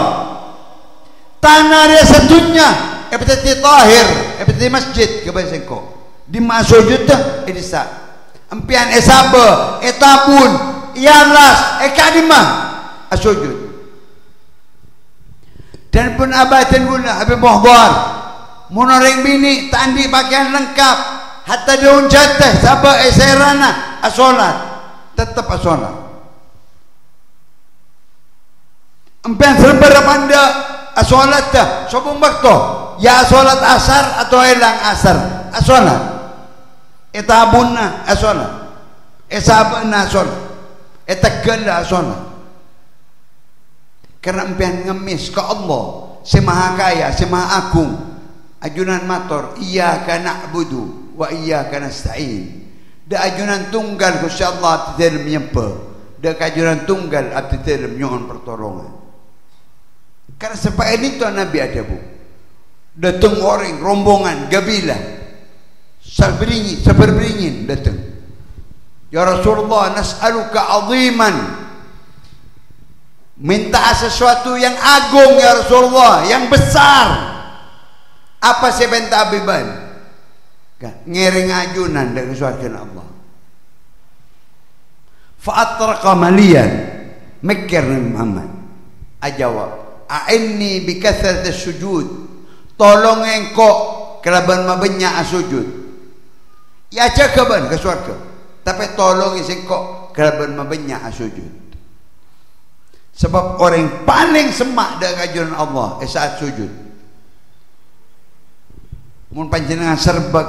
S1: tanah dia satunya epiteti tahir epiteti masjid kebaik ko di masujud dah edisa empian esabe etabun ialas ekadima asujud dan pun abadan guna habis muhdar monoreng bini tandi pakaian lengkap hatta daun jatah sabah eserana asolat tetap asolat empian serba panda asolat dah sobong waktu ya asolat asar atau elang asar asolat etabunna asolat esabna asolat etakalla asolat karena empian ngemis ke Allah si maha kaya si maha agung ajunan mator iyyaka na'budu wa iyyaka nasta'in da ajunan tunggal Gusti Allah tidak menyembah da ajunan tunggal abdi tidak menyohon pertolongan. Karena sampai ini tuh Nabi ada bu datang orang rombongan gabilah seberingin datang ya Rasulullah nas'aluka aziman minta sesuatu yang agung ya Rasulullah yang besar apa sih minta abiban ngiring ajunan dari surga Allah fa'atraqa malian mikir Nabi Muhammad ajawab a'inni bi kathrati sujud tolong engkau kelaban mabenya asujud ya cakaban ke surga tapi tolong engkau kelaban mabenya asujud sebab orang yang paling semak dengan ajaran Allah saat sujud mun panjenengan serbak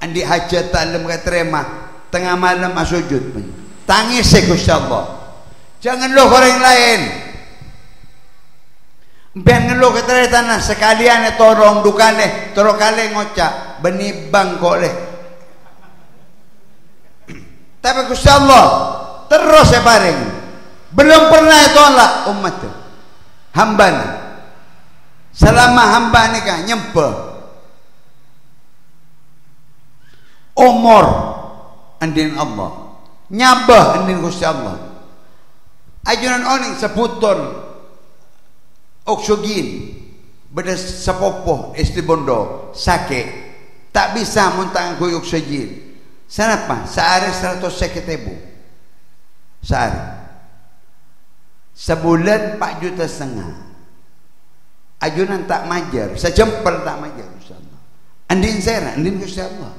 S1: andi hajat alam katerima tengah malam sujud tangis Gusti Allah. Jangan lo orang lain. Ben ngeluh ke tanah sekalian torong dukane toro kale ngocak benibang kok leh. Tapi Gusti Allah terus separing. Belum pernah tolak umat hamba selama hamba nikah nyembah umur andin Allah nyabah andin Gusti Allah ajunan oning sebuton oksigen beda sepopoh istri bondo sakit tak bisa muntang kuy oksigen sanapa sehari 150.000 sehari sebulan 4,5 juta ajunan tak majar sejempel tak majar Gusti Allah andin sera andin Gusti Allah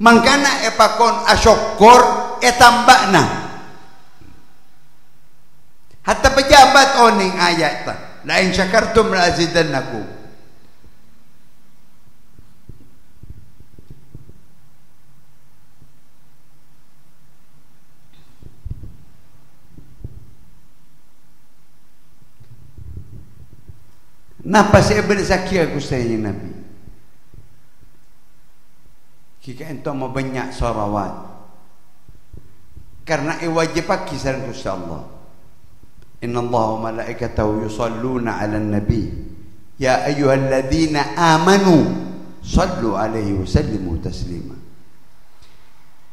S1: mangkana epakon asyukur tambakna hatta pejabat oning ayat ta la in syakartum la azidannakum. Napa saya bersakia aku sayang Nabi jika ento mau banyak salawat karena wajib kisah Gusti Allah. Inna Allah wa malaikatahu yusalluna 'alan nabi ya ayyuhalladzina amanu sallu alaihi wa sallimu taslima.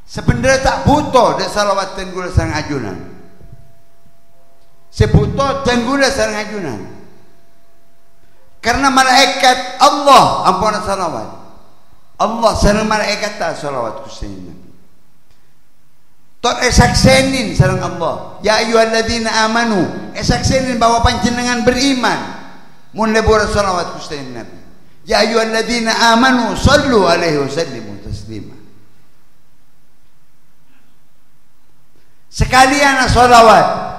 S1: Sebenarnya tak butuh dak salawat tenggula sareng ajunan. Sebutuh tenggula sareng ajunan. Karena malaikat Allah ampun salawat. Allah sareng malaikat ta salawat Gusti Nabi. Tot esaksenin sareng Allah. Ya ayyuhalladzina amanu, esaksenin bahwa panjenengan beriman. Mun lebur salawat Gusti Nabi. Ya ayyuhalladzina amanu sallu alaihi wasallimu taslima. Sekalian salawat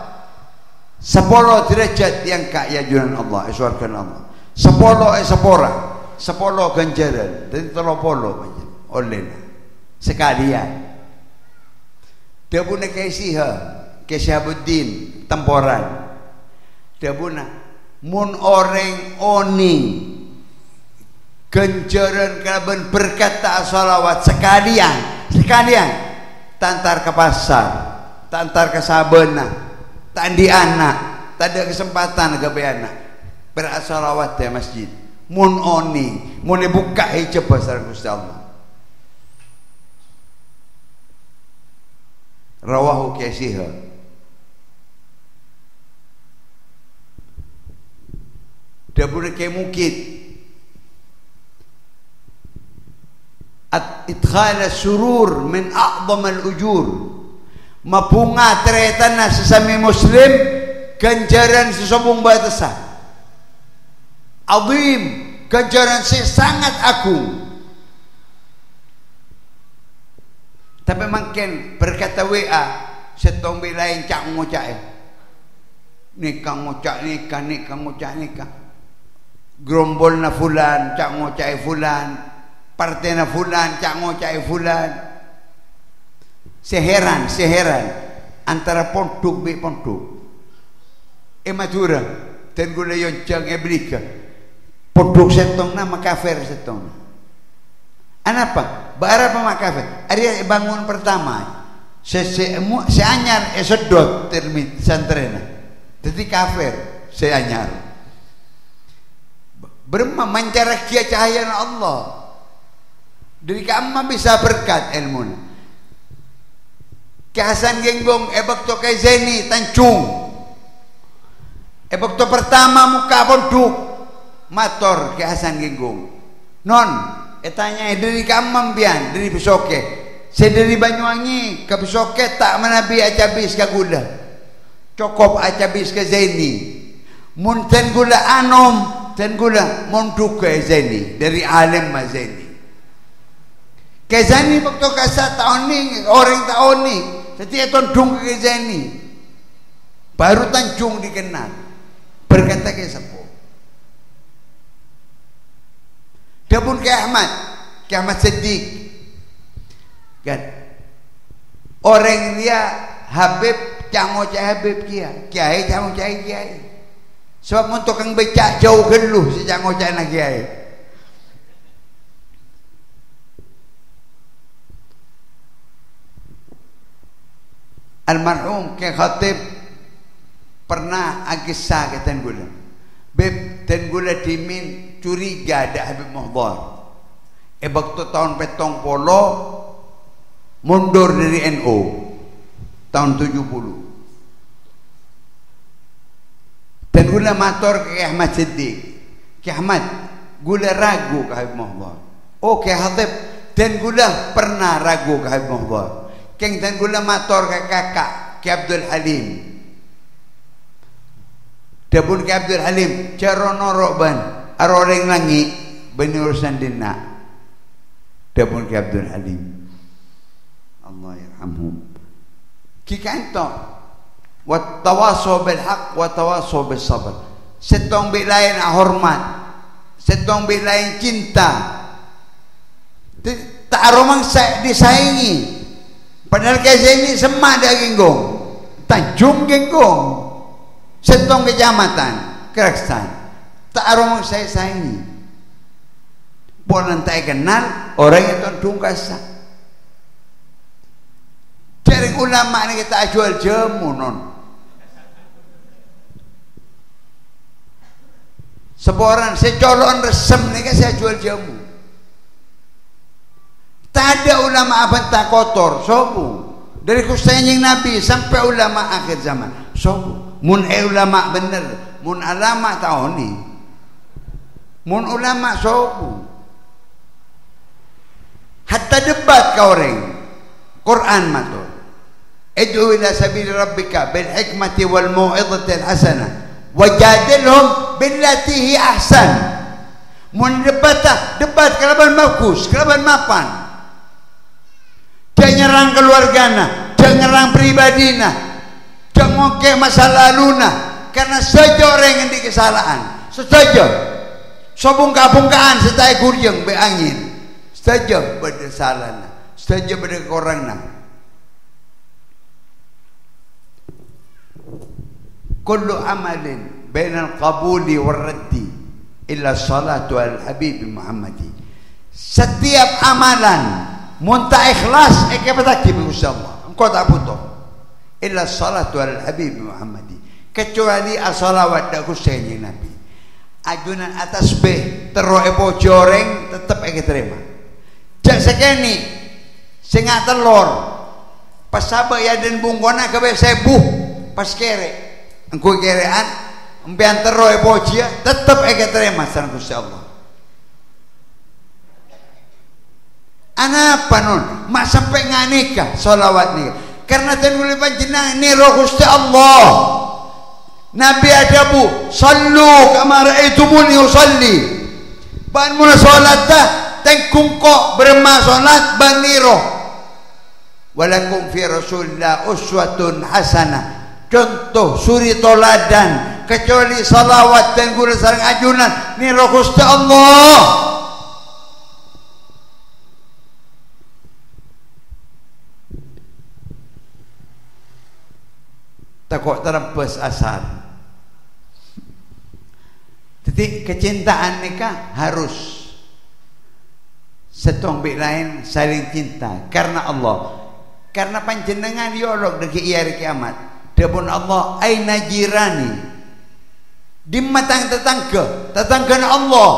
S1: 10 derajat yang kak ya junan Allah, iswarkan Allah. 10 sepora, 10 ganjaran, dan 30 banyak oleh sekalian. Dia punya Kesyabuddin temporan. Dia punya mun orang oning ganjaran kalaban berkata salawat sekalian tantar ke pasar, tantar ke sabena, tandi anak, tak ada kesempatan ke anak. Bersalawat di masjid mun oni mun buka hijab besar Gusti Allah. Rawahu Kaisiha. Dia boleh ke mukit idkhal surur min a'zam al-ujur mapunga teretana sesami muslim ganjaran sesobong batasan azim ganjaran sangat agung. Tapi makin berkata WA setong lain cak ngocak nikah ngocak nikah gerombol na fulan cak ngocak fulan partai na fulan cak ngocak fulan seheran antara pondok be pondok Madura dan gula yoncang Eblika pondok setong nama kafir setong anapa bara pama kafir ari bangun pertama seanyar sedot termit santrena jadi kafir seanyar berma mancara kia cahaya Allah dari kamma bisa berkat ilmu ke Hasan Genggong ebak to kay Zeni Tancung ebak to pertama muka pondok mator ke Hasan Genggong non etanya dari kamam pian dari Besoke saya dari Banyuwangi ke Besoke tak menabi acabis ke gula cokop acabis ke Zeni mun ten gula anom ten gula monduk ke Zeni dari alim ma Zeni ke Zeni waktu kasat tahun ni orang tahun ni setiap tahun dung ke Zeni baru Tanjung dikenal berkata ke sepuh Dia pun ke Ahmad Siddiq kan. Orang dia Habib jangan cak Habib kiai jangan cak kiai. Sebab mun tukang becak jauh geluh si jangan cak nak kiai. Almarhum ke khatib pernah agisa ke Tenggula. Beb Tenggula dimin curiga ada Habib Muhdhar. Waktu tahun petong polo mundur dari NU tahun 70. Tenggula mator ke Ahmad Siddiq. Ke Ahmad, gula ragu ke Habib Muhdhar. Oh ke khatib Tenggula pernah ragu ke Habib Muhdhar. Keng Tenggula mator ke kakak ke Abdul Halim. Dia pun ke Abdul Halim carono roban aroreng langi bani urusan dina. Dia pun ke Abdul Halim. Allah yarhamhum. Ki kanto wa tawasaw bil haqq wa tawasaw bis sabr. Setong bilain hormat, setong bilain cinta. Tak aromang disaingi. Padahal kaya ini semua daging gong, Tanjung genggong. Setong kecamatan Keraksan tak aromong saya saingi. Bukan tak kenal orang itu tungkasa. Jaring ulama ni kita jual jamu non. Seborang secolon resem ni kan saya jual jamu. Tak ada ulama apa tak kotor sobu. Dari kusainjing Nabi sampai ulama akhir zaman sobu. Mun ulama bener, mun ulama tahu ni, mun ulama sobu. Hatta debat kau orang, Quran matul. Id'u ila sabil rabbika bil hikmati wal mau'izati al hasanah, wajadilhum billati hi ahsan. Mun debat kelaban bagus, kelaban mapan. Jangan nyerang keluargana, jangan nyerang pribadina. Jangan ke masa laluna karena saja orang yang di kesalahan saja sobung-kabungkaan setai kurjeng be angin saja bersalah saja berkorangna kullu amalin bainal qabuli warraddi illa salatu al habib Muhammadi. Setiap amalan muntah ikhlas ekepataki bi Allah engkau tak butuh illa salatu al habib Muhammadi, kecuali as-salawat dak Husaini Nabi. Ajunan atas be tero ebo joreng tetep eke terima. Jak sekeni sing telur pas sabe ya den bungkona ke sebuh pas kere engko kerean empian tero ebo jia tetep eke terima san Gusti Allah. Ana apa nun mak sampai nganikah salawat ni karena tengguli panjenengan ni roh Gusti Allah. Nabi adabu sallu kama raaitumuni usalli. Ban mula salat dah tengkung kok berma salat baniro. Walakum fi Rasulillah uswatun hasanah. Contoh suri toladan kecuali salawat tengguli sareng ajunan ni roh Gusti Allah. Takut terempes asal. Jadi kecintaan nikah harus setong bik lain saling cinta karena Allah. Karena panjenengan yolok deki hari kiamat. Dapun Allah aina jirani. Di matang tetangga Allah.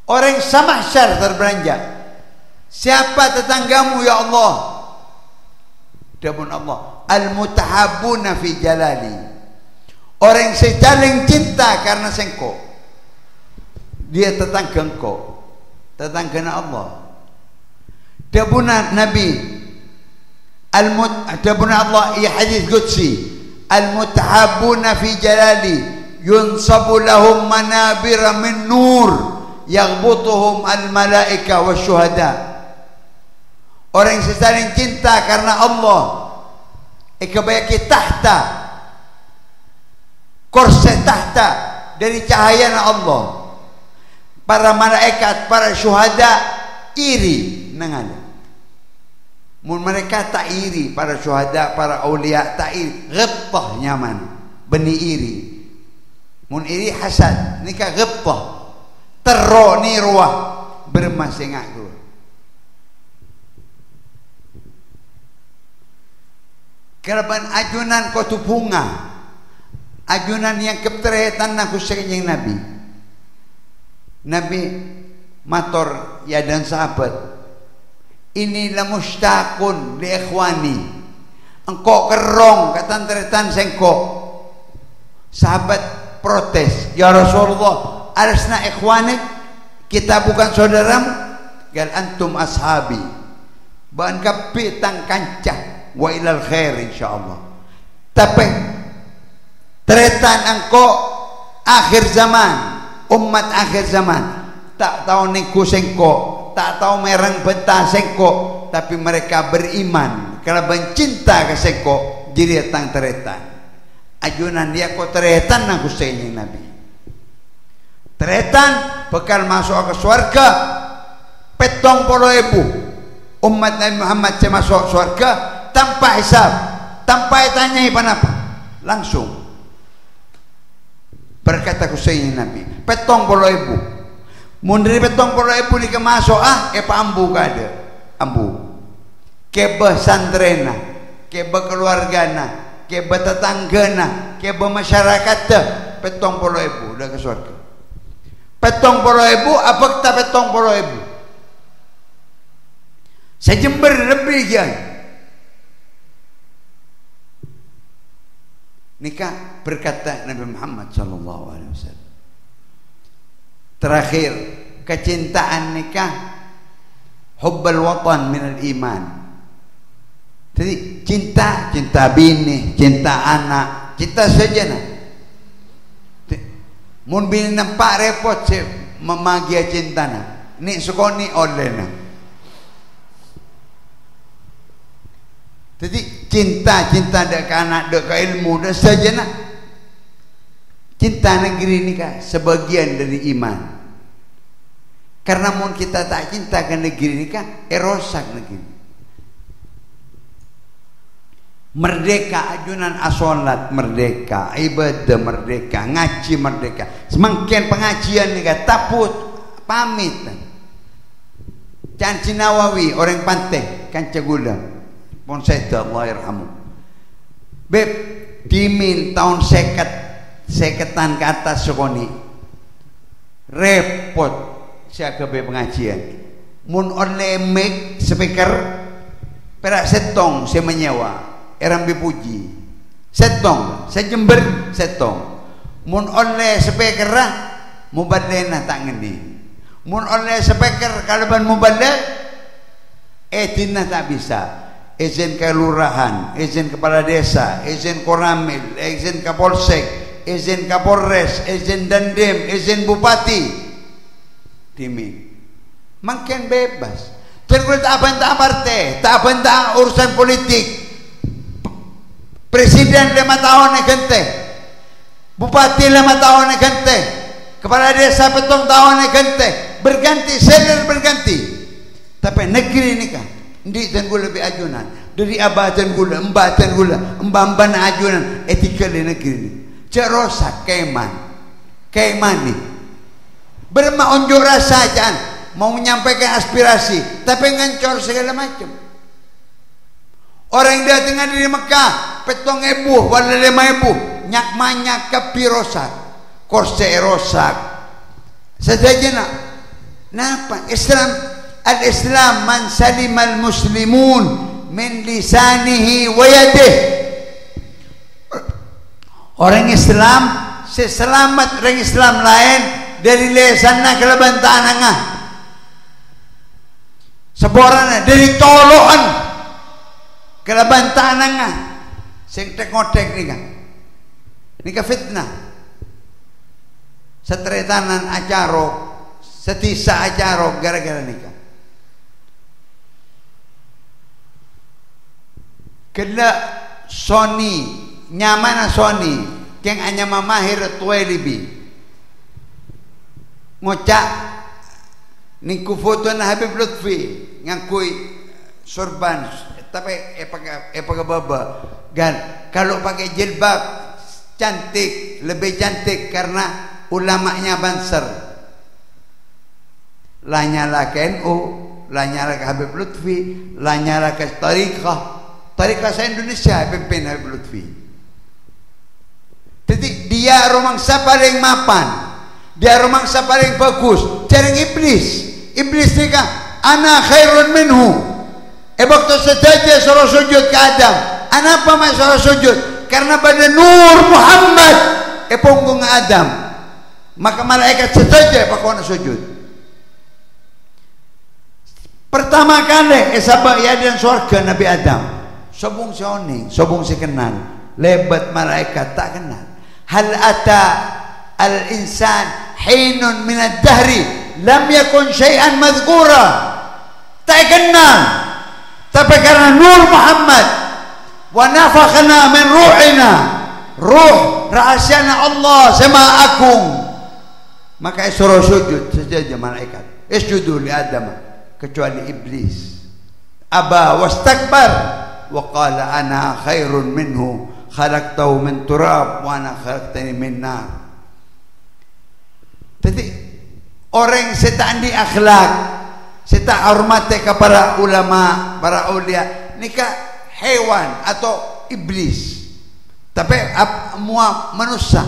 S1: Orang samahsyar terbelanja. Siapa tetanggamu ya Allah? Dapun Allah al-mutahabbuna fi jalali. Orang saling cinta karena sengko. Dia tetangga engkau, tetangga Allah. Dabuna Nabi dabuna Allah ya hadis qudsi al-mutahabbuna fi jalali yunsabu lahum manabira min nur yaghbutuhum al-malaika wasyuhada. Orang yang saling cinta karena Allah ikabayaki tahta korset tahta dari cahaya Allah para malaikat, para syuhada iri nangana. Mun mereka tak iri, para syuhada, para aulia tak iri, ghattah nyaman, beni iri. Mun iri hasad, nikah ghattah, terro ni ruah bermasengak tu. Kalaban ajunan ko tu bunga, ajunan yang keterhetan nak kusengeng Nabi. Nabi mator ya dan sahabat, inilah mustaqun li ikhwani. Engkau kerong ketanteretan sengko. Sahabat protes, ya Rasulullah, alasna ikhwanik, kita bukan saudaramu? Gal antum ashabi. Ban kapi tang kancah wa ilal khair insyaallah. Tapi teretan engkau akhir zaman, umat akhir zaman, tak tahu niku sengko, tak tahu mereng bentah sengko, tapi mereka beriman karena bencinta ke sengko, jadi tang teretan. Ajunan dia ko teretan nang Husain Nabi. Teretan bekal masuk ke surga 70.000 umat Nabi Muhammad masuk surga tanpa hisab, tanpa tanya apa-apa, langsung berkata Husain Nabi 70.000. Mun dari 70.000 ni ke masuk ambu kada ambu kebe santrena, kebe keluargana, kebe tetanggana, kebe masyarakat 70.000 dah ke surga. 70.000 apa kita 70.000? Sejember lebih kiai. Nikah berkata Nabi Muhammad sallallahu alaihi wasallam. Terakhir, kecintaan nikah hubbul watan minal iman. Jadi cinta bini, cinta anak, cinta sejenak. Mun bini nampak repot se memagia cintana. Ni sukoni olehna. Jadi cinta dek anak, dek ilmu, dek sejenak. Cinta negeri ni kan sebagian dari iman. Karena mun kita tak cinta ke negeri ni kan erosak negeri. Merdeka ajunan asolat merdeka, ibadah merdeka, ngaji merdeka. Semakin pengajian ni kan taput pamit. Jangan Nawawi orang pantai kan cegula. Pon saya Allah yarhamu. Beb dimin tahun seketan ke atas sokoni repot saya ke pengajian. Mun oleh mic speaker perak setong saya menyewa erang bipuji setong saya Jember setong. Mun oleh speaker mubadlena tak ngeni. Mun oleh speaker kalau ban mubadle tinah tak bisa. Izin kelurahan, izin kepala desa, izin koramil, izin kapolsek, izin kapolres, izin dandim, izin bupati. Dimin. Makin bebas. Terus tak bantah partai, tak bantah urusan politik. Presiden 5 tahun ganti, bupati 5 tahun ganti, kepala desa 7 tahun ganti, berganti, senior berganti. Tapi negeri ini kan di dan gula lebih ajunan dari abatan gula, embatan gula, embamban ajunan etika di negeri ini. Cerosak keman ni berma unjuk rasa jangan mau menyampaikan aspirasi tapi ngancor segala macam. Orang yang datang di Mekah 7.000 wala 5.000 nyak manyak kepi rosak, korse rosak sejajar napa Islam. Al-Islam man salimal muslimun min lisanihi wa yadihi. Orang Islam seselamat orang Islam lain dari lesanna keleban tanangah. Seborana dari toloan keleban tanangah. Sing tek-ngotek nikah. Nikah fitnah. Setretanan acaro, setisa acaro gara-gara nikah. Kena Sony nyaman Sony keng hanya mamahir tuai libi ngocak Niku foto na Habib Lutfi ngakui sorban tapi pakai baba. Gan kalau pakai jilbab cantik, lebih cantik karena ulamanya Banser. Lanyala ke NU, lanyala ke Habib Lutfi, lanyala ke Tariqah saya Indonesia pimpin Habib Lutfi. Jadi dia rumangsa paling mapan, dia rumangsa paling bagus. Jarang iblis. Iblis ni kan, ana khairun minhu. Waktu saja suruh sujud ke Adam. Kenapa mak suruh sujud? Karena pada nur Muhammad punggung Adam. Maka malaikat saja pakona sujud. Pertama kali sabak ya dan surga Nabi Adam. Sobung si oning, sobung si kenal. Lebat malaikat tak kenal. Hal ata al-insan hinun min ad-dahri lam yakun syai'an madhkura. Tak kenal. Tapi karena nur Muhammad wa nafakhna min ruhina, ruh rahasianya Allah sama agung, maka suruh sujud saja malaikat. Isjudu li Adam, kecuali iblis. Aba wastakbar wa qala ana khairun minhu khalaqtahu min turab wa ana khalaqtani min nar. Jadi orang setandi akhlak, seta hormati kepada ulama, para ulia, nikah hewan atau iblis. Tapi semua manusia.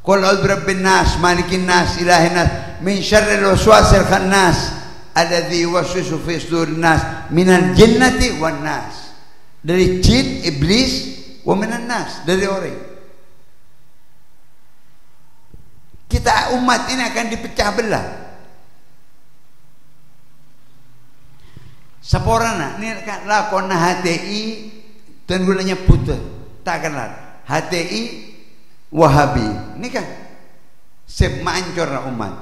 S1: Qul a'udzu birabbin nas, malikin nas, ilahin nas, min syarril waswasil khannas, alladzi yuwaswisu fi sudurin nas, minal jinnati wan nas. Dari jin, iblis, wa minan nas, dari orang. Kita umat ini akan dipecah belah. Saporana ni kan lakon HTI dan gulanya putih tak kenal HTI Wahabi ini kan semancur umat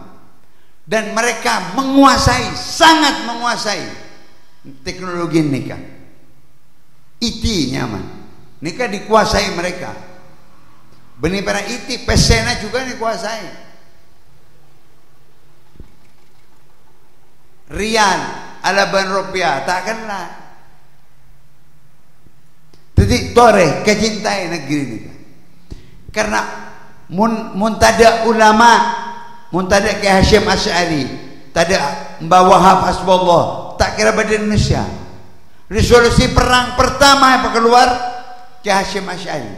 S1: dan mereka menguasai, sangat menguasai teknologi nikah. IT nyaman nikah dikuasai mereka. Benih para IT pesena juga dikuasai. Rial alaban rupiah tak kenal. Jadi tore kecintai negeri ini karena mun tada ulama, mun tada Kiai Hasyim Asy'ari, tada Mbah Wahab Hasbullah, tak kira pada Indonesia. Resolusi perang pertama yang keluar Kiai Hasyim Asy'ari.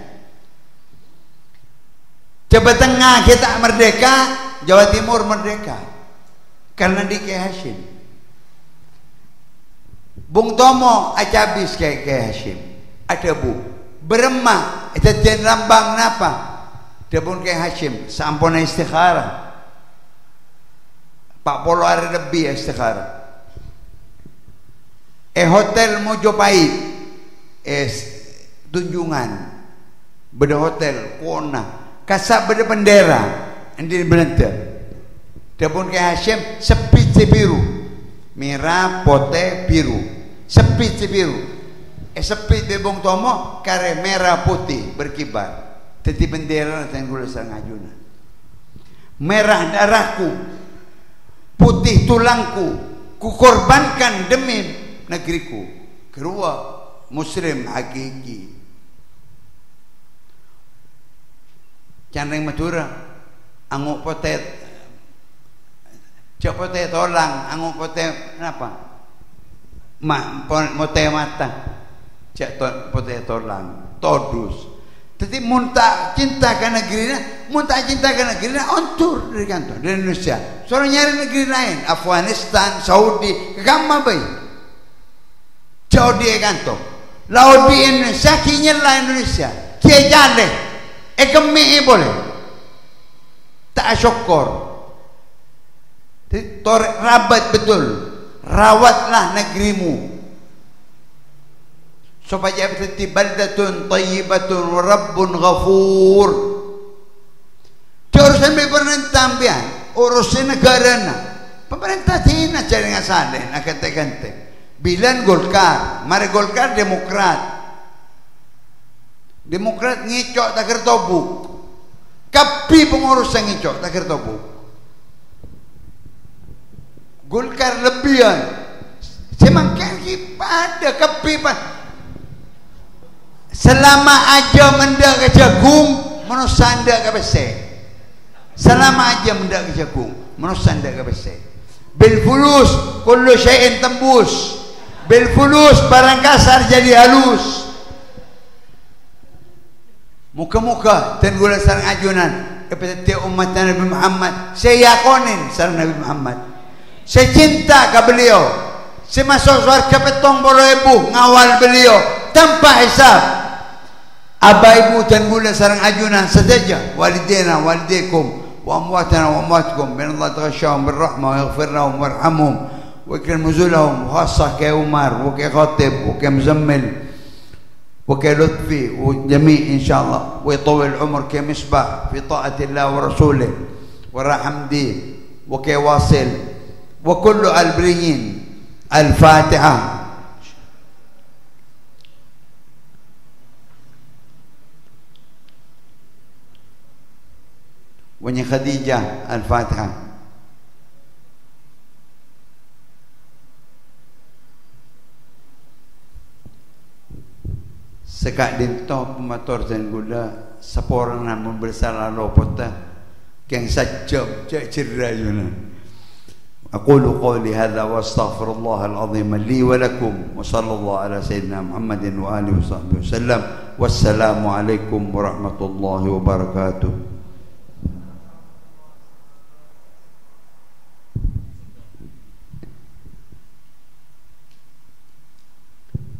S1: Jawa Tengah kita merdeka, Jawa Timur merdeka karena di Kiai Hasyim. Bung Tomo acabis kayak Hasyim. Ada bu beremah itu jen lambang napa? Dia pun kayak Hasyim sampuna istikharah. Pak polo hari lebih istikharah. Hotel Mojopahit Tunjungan beda hotel Kona kasap beda bendera ini bener. Dia pun kayak Hasyim sepit biru merah putih biru sepit biru sepit di Bung Tomo kare merah putih berkibar teti bendera dan gula sangajuna merah darahku putih tulangku kukorbankan demi negeriku kedua muslim hakiki Candeng Madura anguk potet cok potet tolang anguk potet apa mote mata cak pote tolang todus. Jadi muntah cinta ke negeri, muntah cinta ke negeri ontur dari kantor dari Indonesia. Soalnya nyari negeri lain, Afghanistan, Saudi, kagama bay. Jauh dia kantor. Laut di Indonesia, kinyel lah Indonesia. Kia jale, kemi boleh. Tak syukur. Jadi rabat betul. Rawatlah negerimu supaya menjadi baldatun thayyibatun wa rabbun ghafur. Urusan pemerintah pian, urusan negara na. Pemerintah tina cari ngasane nak kente-kente. Bilan Golkar, mari Golkar Demokrat. Demokrat ngicok tak kertobuk. Kapi pengurus yang ngicok tak kertobuk. Golkar lebihan. Semakin pada kepipan. Selama aja mendak ke jagung, menusanda ke besar. Selama aja mendak ke jagung, menusanda ke besar. Bil fulus kullu syai'in tembus. Bil fulus barang kasar jadi halus. Muka-muka dan gula sarang ajunan kepada tiap umat Nabi Muhammad. Saya yakonin sarang Nabi Muhammad. Saya cinta ke beliau. Saya masuk surga petong bolo ibu ngawal beliau tanpa hisab. Aba ibu dan gula sarang ajunan saja. Walidina walidikum wa amwatana wa amwatkum bin Allah taghashahum birrahmah wa yaghfir lahum warhamhum wa ikrim nuzulahum khassah ka Umar wa ka Khatib wa ka Muzammil وكلطفي وجميع إن شاء الله ويطول العمر كمصباح في طاعة الله ورسوله ورحمده وكواصل وكل البريين. الفاتحة. وني خديجة الفاتحة. Sekak dinto pemator dan gula seporana membersalah lopota keng sajab cek cerayuna. Aqulu qawli hadza wa astaghfirullah al-azim li wa lakum wa sallallahu ala sayyidina Muhammadin wa alihi wa sahbihi wasallam. Wassalamu alaikum warahmatullahi wabarakatuh.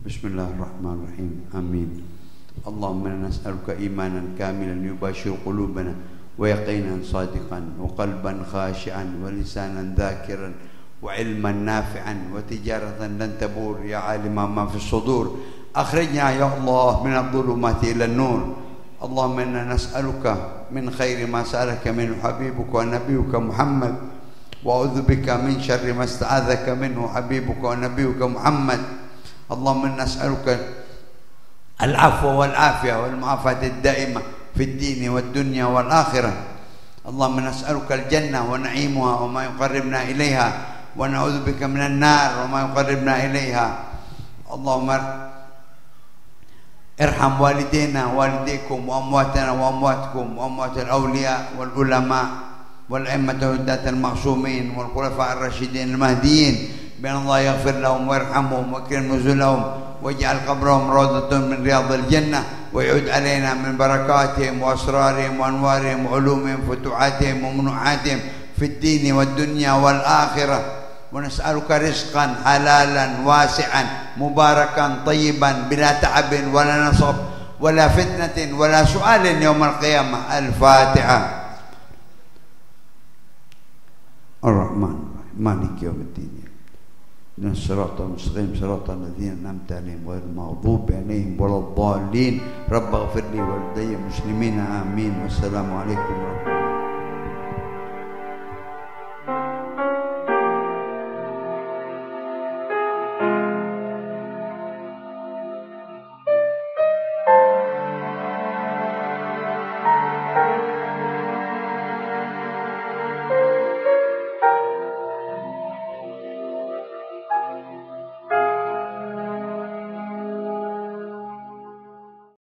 S1: Bismillahirrahmanirrahim. Amin. Allahumma inna nas'aluka imanan kamilan yubashir qulubana wa yaqinan sadiqan wa qalban khashi'an wa lisanan dhakiran wa ilman nafi'an wa tijaratan lan tabur ya alima ma fi sudur. Akhrijna ya Allah min adh-dhulumati ila an-nur. Allahumma inna nas'aluka min khairi ma sa'alaka min habibuka wa nabiyyuka Muhammad wa a'udzu bika min syarri ma sta'adzaka minhu habibuka wa nabiyyuka Muhammad. اللهم إنا نسألك العفو والعافية والمعافاة الدائمة في الدين والدنيا والآخرة. اللهم نسألك الجنة ونعيمها وما يقربنا إليها ونعوذ بك من النار وما يقربنا إليها. اللهم ارحم والدينا والديكم وأمواتنا وأمواتكم وأموات الأولياء والعلماء والأئمة والهداة المعصومين والخلفاء الراشدين المهديين بأن الله يغفر لهم ويرحمهم ويكرم نزلهم واجعل قبرهم روضة من رياض الجنة ويعود علينا من بركاتهم وأسرارهم وأنوارهم وعلومهم وفتوحاتهم ومنوعاتهم في الدين والدنيا والآخرة. ونسألك رزقا حلالا واسعا مباركا طيبا بلا تعب ولا نصب ولا فتنة ولا سؤال يوم القيامة. الفاتحة. الرحمن مالك يوم الدين. الصراط المستقيم صراط الذين أنعمت عليهم غير المغضوب عليهم ولا الضالين. رب اغفر لي ولوالدي المسلمين آمين. والسلام عليكم ورحمة الله.